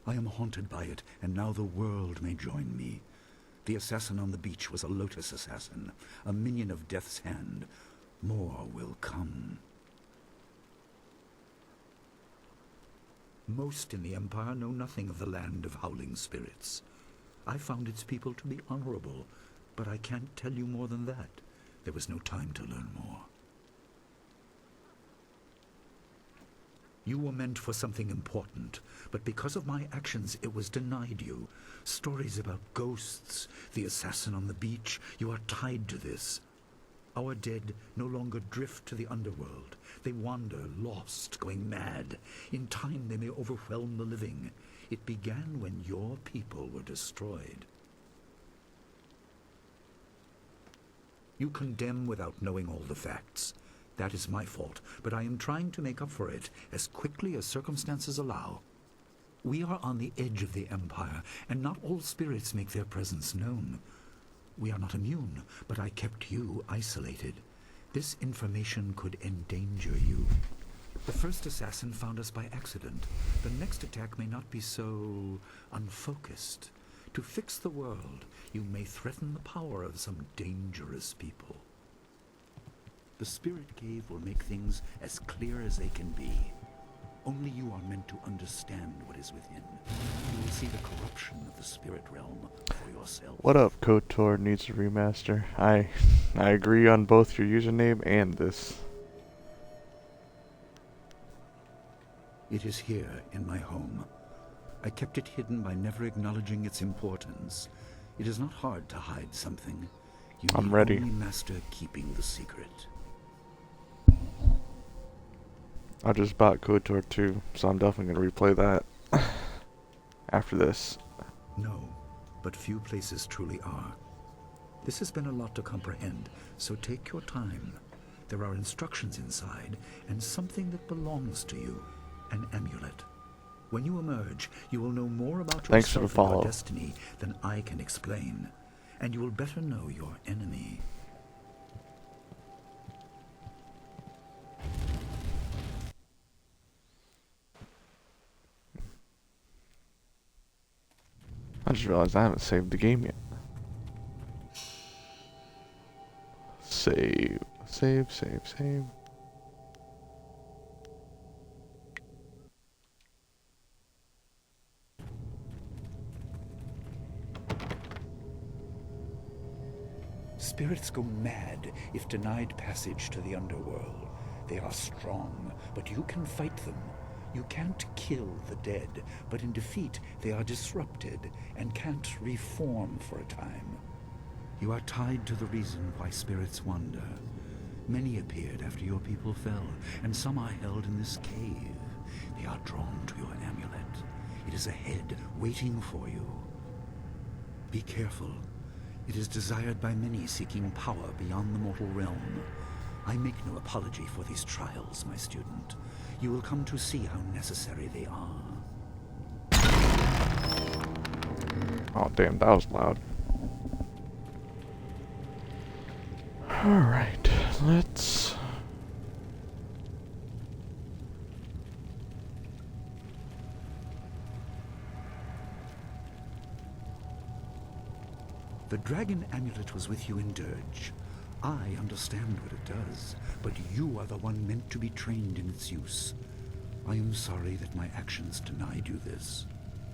I am haunted by it, and now the world may join me. The assassin on the beach was a Lotus assassin, a minion of Death's Hand. More will come. Most in the Empire know nothing of the land of howling spirits. I found its people to be honorable, but I can't tell you more than that. There was no time to learn more. You were meant for something important, but because of my actions it was denied you. Stories about ghosts, the assassin on the beach, you are tied to this. Our dead no longer drift to the underworld. They wander, lost, going mad. In time they may overwhelm the living. It began when your people were destroyed. You condemn without knowing all the facts. That is my fault, but I am trying to make up for it as quickly as circumstances allow. We are on the edge of the Empire, and not all spirits make their presence known. We are not immune, but I kept you isolated. This information could endanger you. The first assassin found us by accident. The next attack may not be so unfocused. To fix the world, you may threaten the power of some dangerous people. The Spirit Cave will make things as clear as they can be. Only you are meant to understand what is within. You will see the corruption of the spirit realm for yourself. What up, KOTOR needs a remaster? I agree on both your username and this. It is here in my home. I kept it hidden by never acknowledging its importance. It is not hard to hide something. You I'm need ready. only master keeping the secret. I just bought KOTOR 2, so I'm definitely going to replay that after this. No, but few places truly are. This has been a lot to comprehend, so take your time. There are instructions inside, and something that belongs to you, an amulet. When you emerge, you will know more about Thanks for the yourself and your follow. destiny than I can explain, and you will better know your enemy. I just realized I haven't saved the game yet. Save. Spirits go mad if denied passage to the underworld. They are strong, but you can fight them. You can't kill the dead, but in defeat they are disrupted and can't reform for a time. You are tied to the reason why spirits wander. Many appeared after your people fell, and some are held in this cave. They are drawn to your amulet. It is ahead, waiting for you. Be careful. It is desired by many seeking power beyond the mortal realm. I make no apology for these trials, my student. You will come to see how necessary they are. Oh damn, that was loud. Alright, let's... The dragon amulet was with you in Dirge. I understand what it does, but you are the one meant to be trained in its use. I am sorry that my actions denied you this.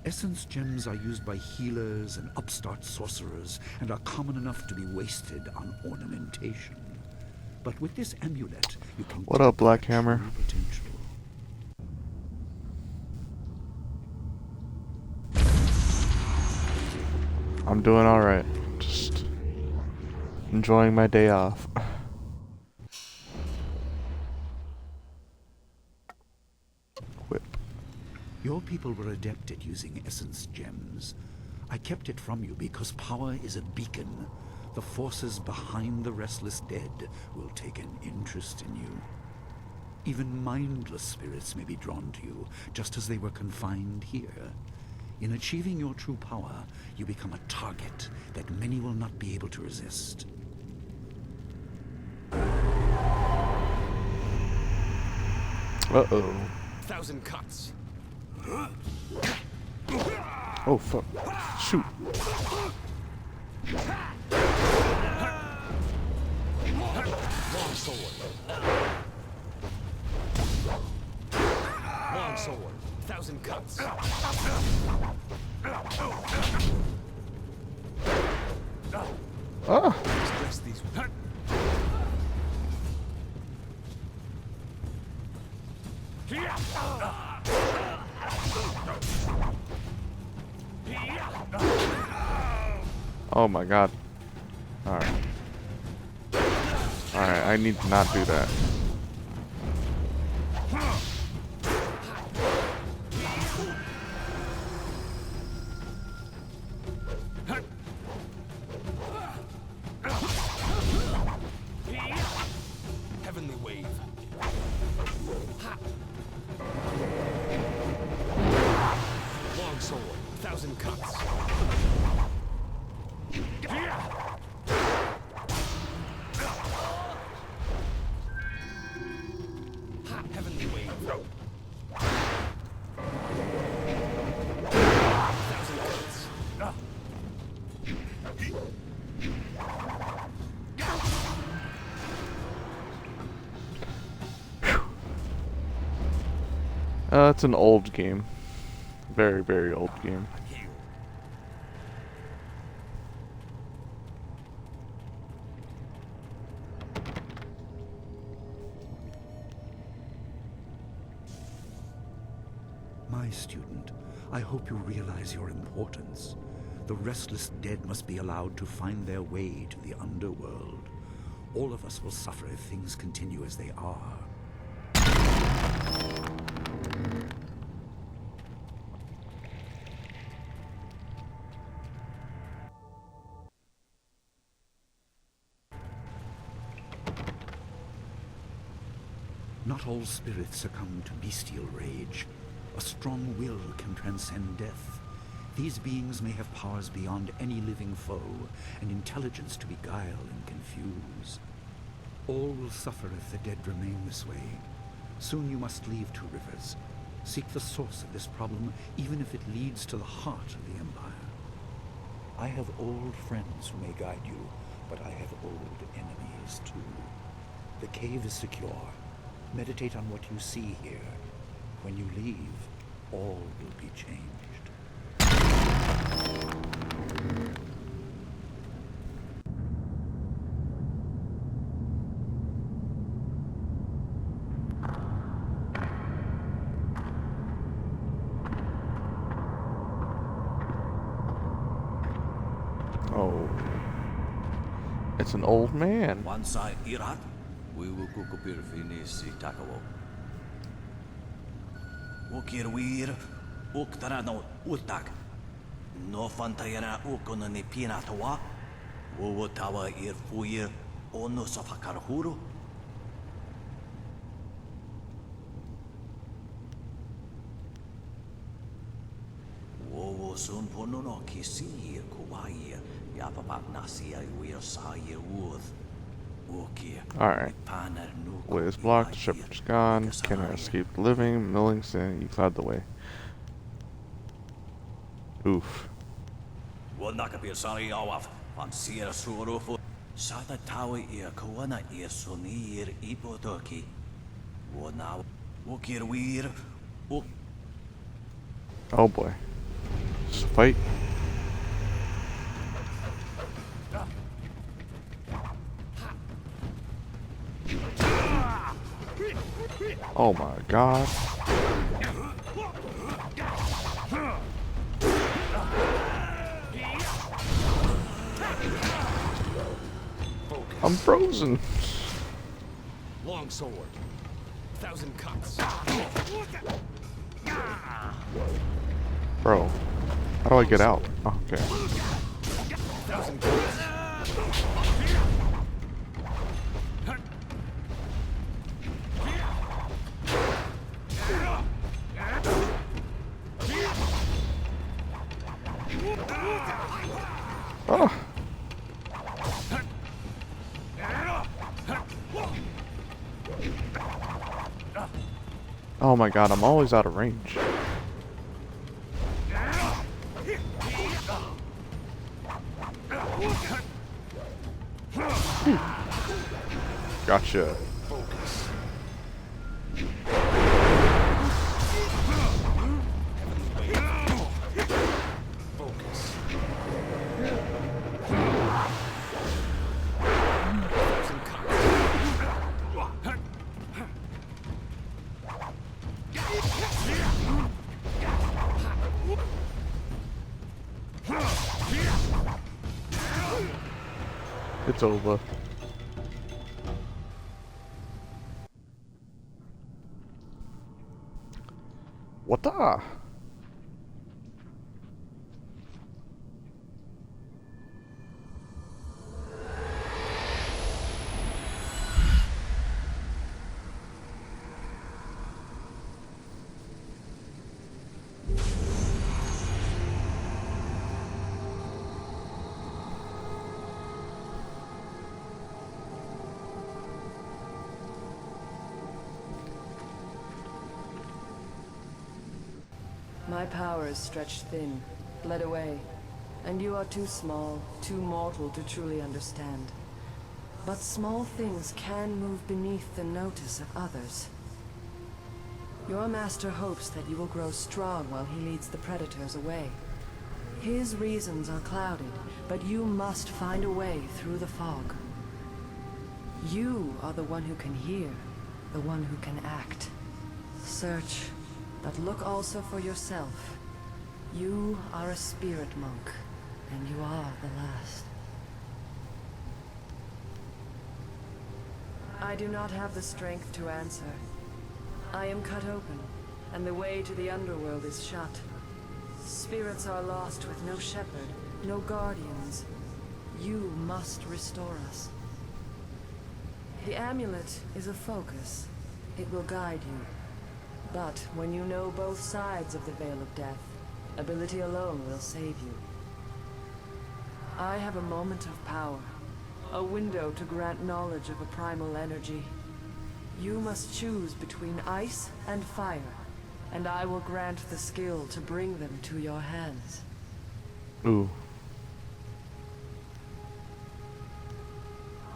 Essence gems are used by healers and upstart sorcerers and are common enough to be wasted on ornamentation. But with this amulet, you can What up, Black Hammer? potential. I'm doing alright. Just enjoying my day off. Whip. Your people were adept at using essence gems. I kept it from you because power is a beacon. The forces behind the restless dead will take an interest in you. Even mindless spirits may be drawn to you, just as they were confined here. In achieving your true power, you become a target that many will not be able to resist. Uh-oh. 1,000 cuts. Oh, fuck. Shoot. Long sword. Long sword. 1,000 cuts. Ah. Stress these. Oh my god. Alright. Alright, I need to not do that. Heavenly wave. Long sword. 1,000 cuts. Heavenly wave. 1,000 cuts. It's an old game. Very, very old game. My student, I hope you realize your importance. The restless dead must be allowed to find their way to the underworld. All of us will suffer if things continue as they are. Not all spirits succumb to bestial rage. A strong will can transcend death. These beings may have powers beyond any living foe, and intelligence to beguile and confuse. All will suffer if the dead remain this way. Soon you must leave Two Rivers. Seek the source of this problem, even if it leads to the heart of the Empire. I have old friends who may guide you, but I have old enemies too. The cave is secure. Meditate on what you see here. When you leave, all will be changed. Oh. It's an old man. Once I irat, we will kukupir finisi takawo. Ukir wir, uktara no utak. No fantayana ukona ni pinatawa. Wotawa ir fuir, ono safakarhuru. Wowo sun ponono kisir kuwai. Yapapat nasi I will say worth. Alright. Way is blocked, the shepherd's gone. Can I escape the living? Millington, you cloud the way. Oof. Oh boy. Just fight. Oh my god. I'm frozen. Long sword. 1,000 cuts. Bro, how do I get out? Oh, okay. 1,000 cuts. Oh. Oh my god, I'm always out of range. Gotcha. Focus. Focus. It's over. What the? My power is stretched thin, bled away, and you are too small, too mortal to truly understand. But small things can move beneath the notice of others. Your master hopes that you will grow strong while he leads the predators away. His reasons are clouded, but you must find a way through the fog. You are the one who can hear, the one who can act. Search, but look also for yourself. You are a spirit monk, and you are the last. I do not have the strength to answer. I am cut open, and the way to the underworld is shut. Spirits are lost with no shepherd, no guardians. You must restore us. The amulet is a focus. It will guide you. But when you know both sides of the Veil of Death, ability alone will save you. I have a moment of power, a window to grant knowledge of a primal energy. You must choose between ice and fire, and I will grant the skill to bring them to your hands. Ooh.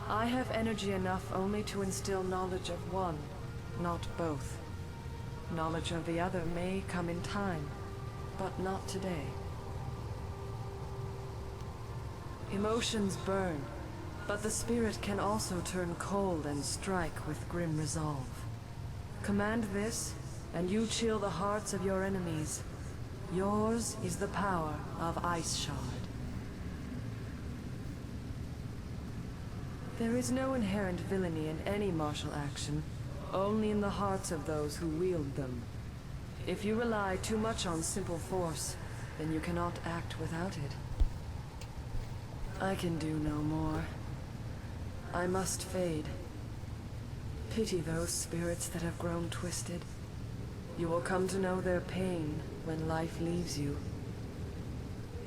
I have energy enough only to instill knowledge of one, not both. Knowledge of the other may come in time, but not today. Emotions burn, but the spirit can also turn cold and strike with grim resolve. Command this, and you chill the hearts of your enemies. Yours is the power of Ice Shard. There is no inherent villainy in any martial action, only in the hearts of those who wield them. If you rely too much on simple force, then you cannot act without it. I can do no more. I must fade. Pity those spirits that have grown twisted. You will come to know their pain when life leaves you.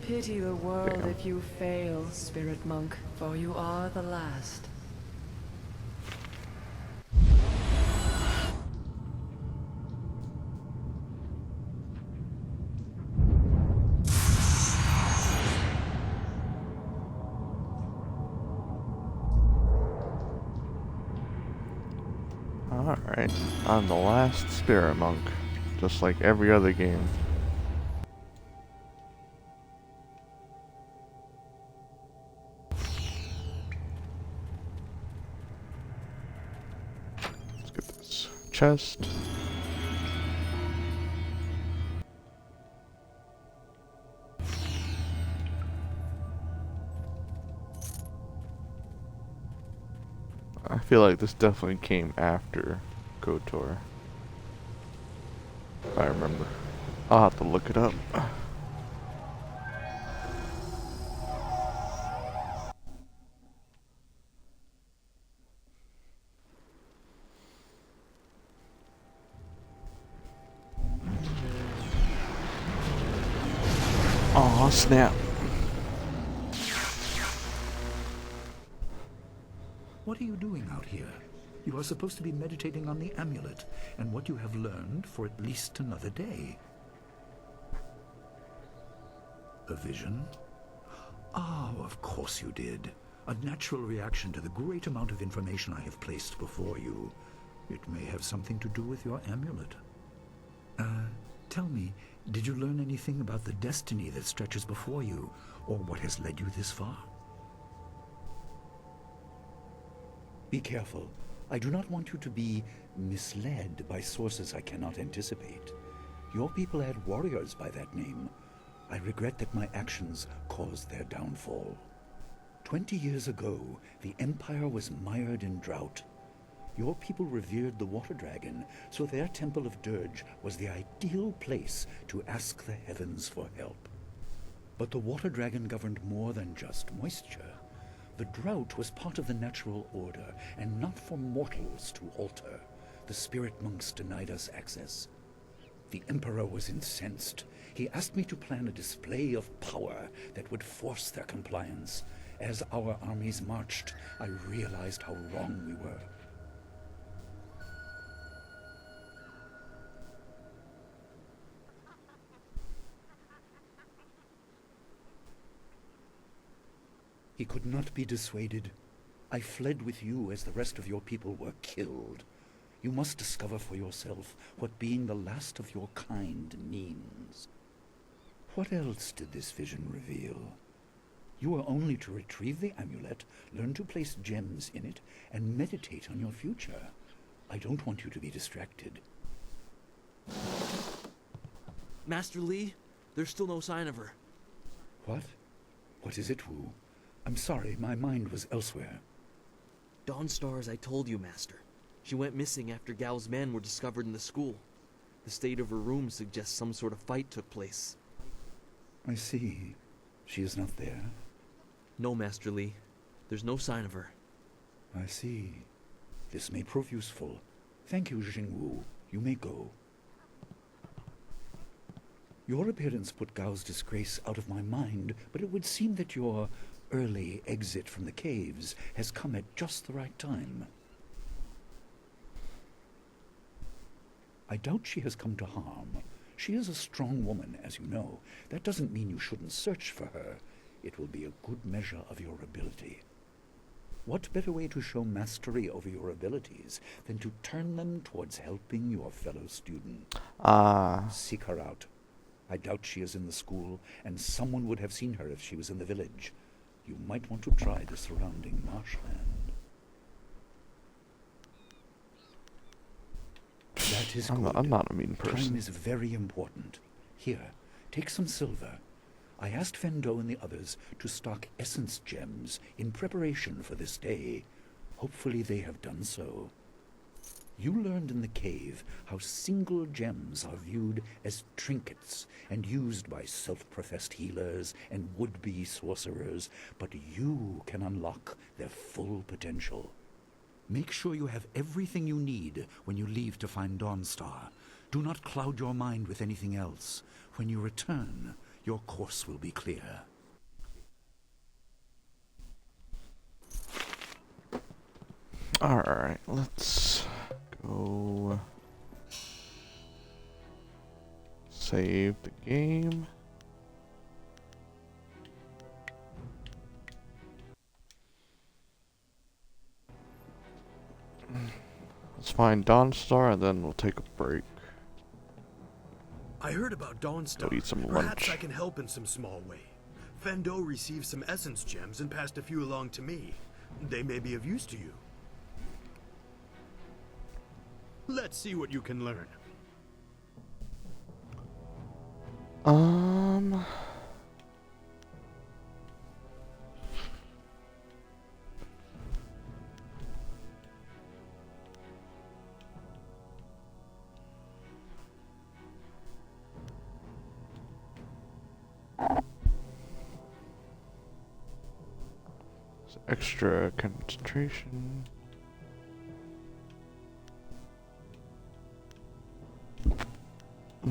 Pity the world if you fail, spirit monk, for you are the last. Alright, I'm the last spirit monk, just like every other game. Let's get this chest. I feel like this definitely came after KOTOR, if I remember. I'll have to look it up. Aw, snap. What are you doing out here? You are supposed to be meditating on the amulet and what you have learned for at least another day. A vision? Oh, of course you did. A natural reaction to the great amount of information I have placed before you. It may have something to do with your amulet. Tell me, did you learn anything about the destiny that stretches before you, or what has led you this far? Be careful. I do not want you to be misled by sources I cannot anticipate. Your people had warriors by that name. I regret that my actions caused their downfall. 20 years ago, the Empire was mired in drought. Your people revered the water dragon, so their temple of dirge was the ideal place to ask the heavens for help. But the water dragon governed more than just moisture. The drought was part of the natural order, and not for mortals to alter. The spirit monks denied us access. The Emperor was incensed. He asked me to plan a display of power that would force their compliance. As our armies marched, I realized how wrong we were. He could not be dissuaded. I fled with you as the rest of your people were killed. You must discover for yourself what being the last of your kind means. What else did this vision reveal? You are only to retrieve the amulet, learn to place gems in it, and meditate on your future. I don't want you to be distracted. Master Li, there's still no sign of her. What? What is it, Wu? I'm sorry, my mind was elsewhere. Dawnstar, as I told you, Master. She went missing after Gao's men were discovered in the school. The state of her room suggests some sort of fight took place. I see. She is not there? No, Master Li. There's no sign of her. I see. This may prove useful. Thank you, Jingwu. You may go. Your appearance put Gao's disgrace out of my mind, but it would seem that your early exit from the caves has come at just the right time. I doubt she has come to harm. She is a strong woman, as you know. That doesn't mean you shouldn't search for her. It will be a good measure of your ability. What better way to show mastery over your abilities than to turn them towards helping your fellow student? Seek her out. I doubt she is in the school, and someone would have seen her if she was in the village. You might want to try the surrounding marshland. That is good. I'm not a mean person. Time is very important. Here, take some silver. I asked Fendo and the others to stock essence gems in preparation for this day. Hopefully they have done so. You learned in the cave how single gems are viewed as trinkets and used by self-professed healers and would-be sorcerers, but you can unlock their full potential. Make sure you have everything you need when you leave to find Dawnstar. Do not cloud your mind with anything else. When you return, your course will be clear. Alright, let's go save the game. Let's find Dawnstar and then we'll take a break. I heard about Dawnstar. Go eat some Perhaps lunch. I can help in some small way. Fendo received some essence gems and passed a few along to me. They may be of use to you. Let's see what you can learn. Extra concentration. I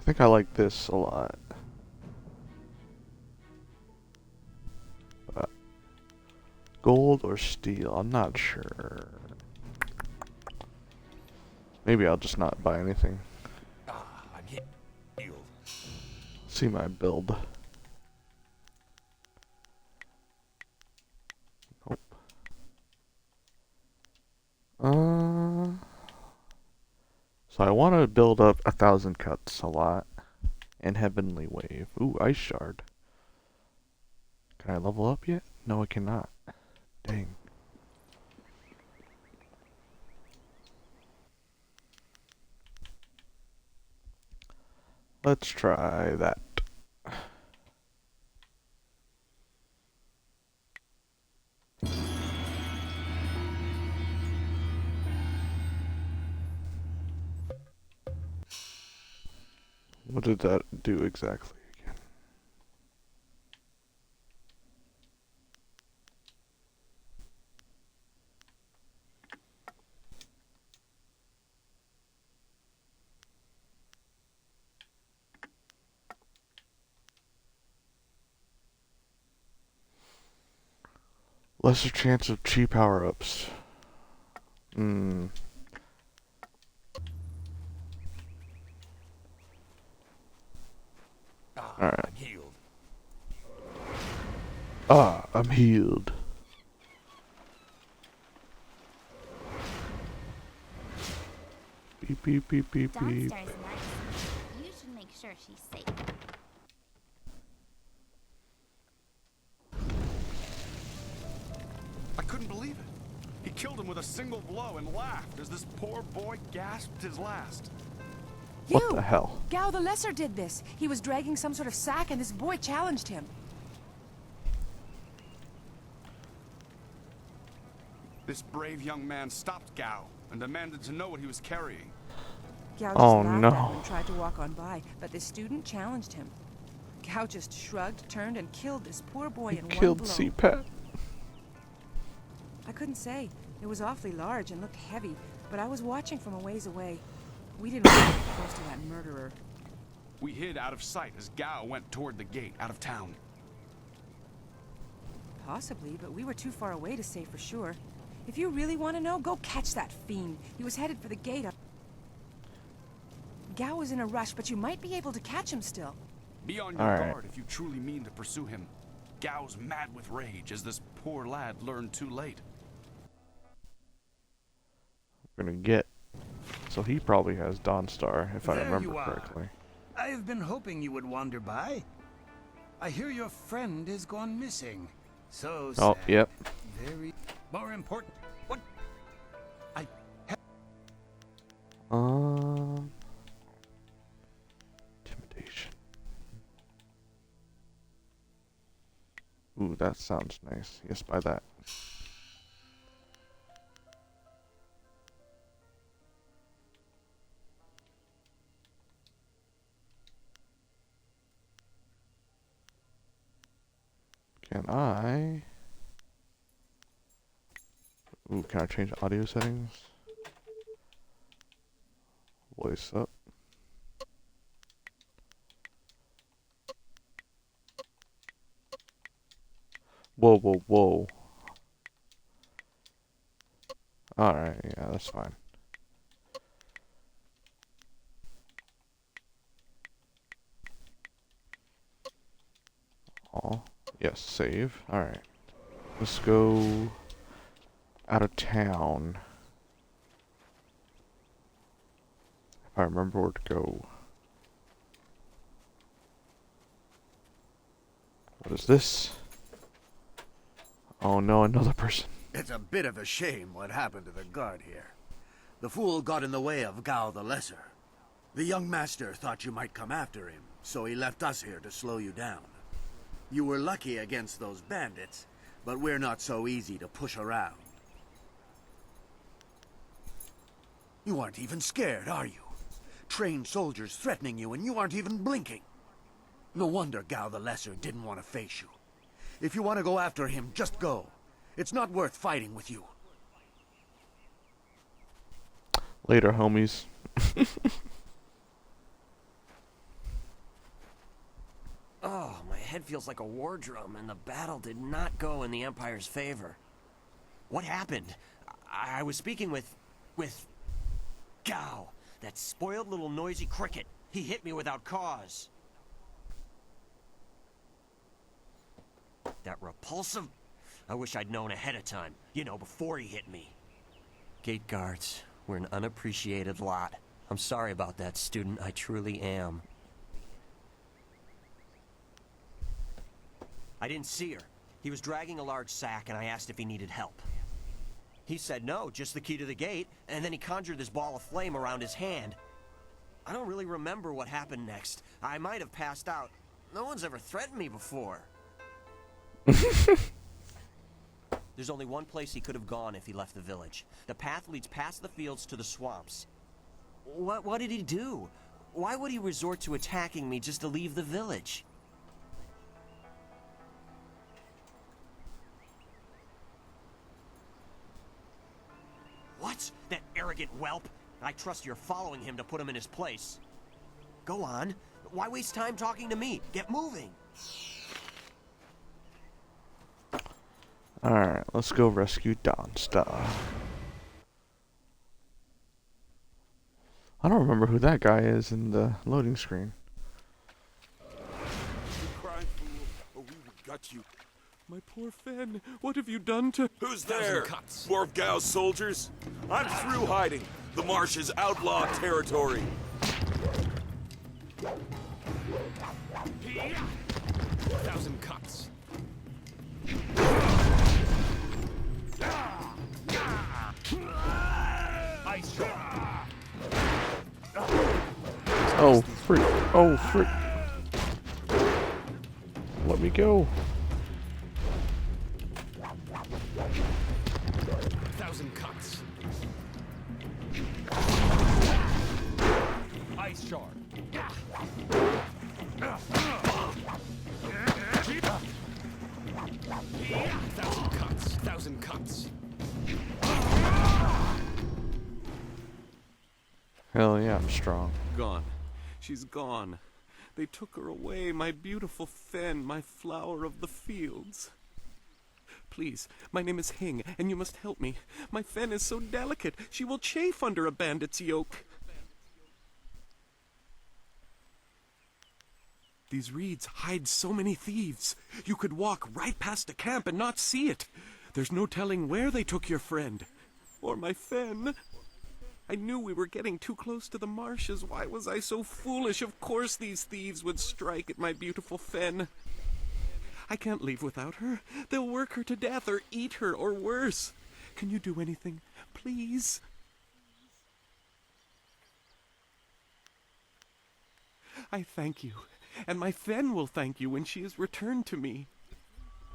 think I like this a lot. Gold or steel? I'm not sure. Maybe I'll just not buy anything. I'm healed. See my build. Nope. So I want to build up 1,000 cuts a lot. And Heavenly Wave. Ooh, Ice Shard. Can I level up yet? No, I cannot. Dang. Let's try that. What did that do exactly again? Lesser chance of cheap power-ups. Alright. I'm healed. I'm healed. Beep, beep, beep, beep, beep. Dawnstar's nice. You should make sure she's safe. I couldn't believe it. He killed him with a single blow and laughed as this poor boy gasped his last. What the hell? Gao the Lesser did this. He was dragging some sort of sack and this boy challenged him. This brave young man stopped Gao and demanded to know what he was carrying. Gao just laughed at him and tried to walk on by, but the student challenged him. Gao just shrugged, turned, and killed this poor boy in one blow. Killed CPAT. I couldn't say. It was awfully large and looked heavy, but I was watching from a ways away. We didn't want to get close to that murderer. We hid out of sight as Gao went toward the gate out of town. Possibly, but we were too far away to say for sure. If you really want to know, go catch that fiend. He was headed for the gate. Gao was in a rush, but you might be able to catch him still. Be on your guard if you truly mean to pursue him. Gao's mad with rage as this poor lad learned too late. We're gonna get. So he probably has Dawnstar, if I remember you are. correctly. I have been hoping you would wander by. I hear your friend has gone missing. So sad. Oh, yep. Very more important. What? Intimidation. Ooh, that sounds nice. Yes, buy that. Can I? Ooh, can I change audio settings? Voice up. Whoa, whoa, whoa. Alright, yeah, that's fine. Oh, yes, save. Alright. Let's go out of town. If I remember where to go. What is this? Oh no, another person. It's a bit of a shame what happened to the guard here. The fool got in the way of Gao the Lesser. The young master thought you might come after him, so he left us here to slow you down. You were lucky against those bandits, but we're not so easy to push around. You aren't even scared, are you? Trained soldiers threatening you and you aren't even blinking. No wonder Gao the Lesser didn't want to face you. If you want to go after him, just go. It's not worth fighting with you. Later, homies. Oh, my head feels like a war drum, and the battle did not go in the Empire's favor. What happened? I was speaking with Gao, that spoiled little noisy cricket. He hit me without cause. That repulsive... I wish I'd known ahead of time. You know, before he hit me. Gate guards, we're an unappreciated lot. I'm sorry about that, student. I truly am. I didn't see her. He was dragging a large sack, and I asked if he needed help. He said no, just the key to the gate, and then he conjured this ball of flame around his hand. I don't really remember what happened next. I might have passed out. No one's ever threatened me before. There's only one place he could have gone if he left the village. The path leads past the fields to the swamps. What did he do? Why would he resort to attacking me just to leave the village? What? That arrogant whelp? I trust you're following him to put him in his place. Go on. Why waste time talking to me? Get moving. Alright, let's go rescue Dawnstar. I don't remember who that guy is in the loading screen. You cry, fool, or we will gut you. My poor Fen, what have you done to... Who's there? More of Gao's soldiers? I'm through hiding. The marsh is outlawed territory. 1,000 cuts. Ice shot. Oh, freak. Oh, freak. Let me go. 1,000 cuts. Ice shard. 1,000 cuts. 1,000 cuts. Hell yeah, I'm strong. Gone. She's gone. They took her away, my beautiful Fen, my flower of the fields. Please, my name is Hing, and you must help me. My Fen is so delicate, she will chafe under a bandit's yoke. These reeds hide so many thieves. You could walk right past a camp and not see it. There's no telling where they took your friend. Or my Fen. I knew we were getting too close to the marshes. Why was I so foolish? Of course these thieves would strike at my beautiful Fen. I can't leave without her. They'll work her to death or eat her or worse. Can you do anything? Please? I thank you, and my Fen will thank you when she is returned to me.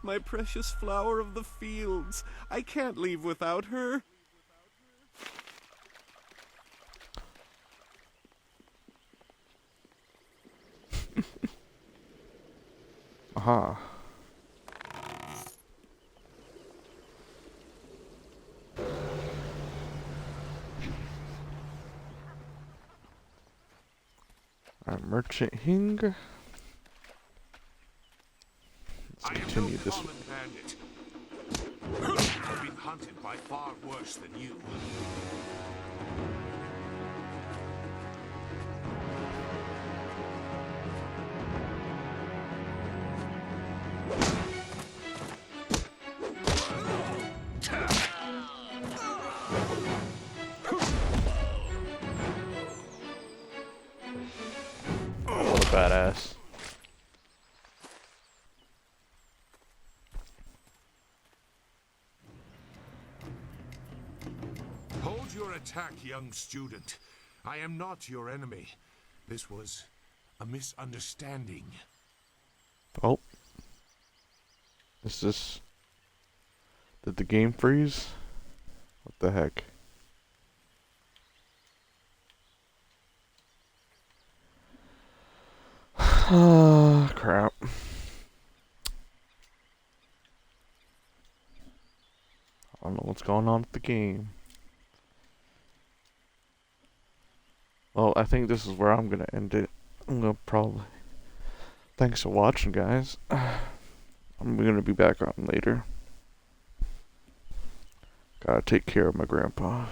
My precious flower of the fields. I can't leave without her. Aha. Merchant Hing. Let's continue this. I am no common bandit. I've been hunted by far worse than you. What a badass. Hold your attack, young student. I am not your enemy. This was a misunderstanding. Oh. Is this... Did the game freeze? What the heck? Ah, crap. I don't know what's going on with the game. Well, I think this is where I'm gonna end it. I'm gonna probably... Thanks for watching, guys. I'm gonna be back on later. Gotta take care of my grandpa.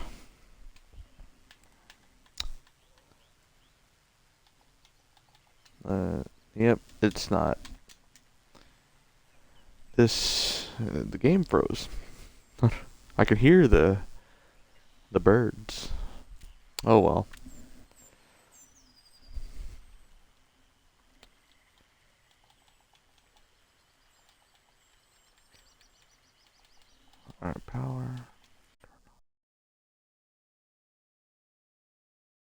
Yep, it's not. The game froze. I could hear the birds. Oh well. Alright, power.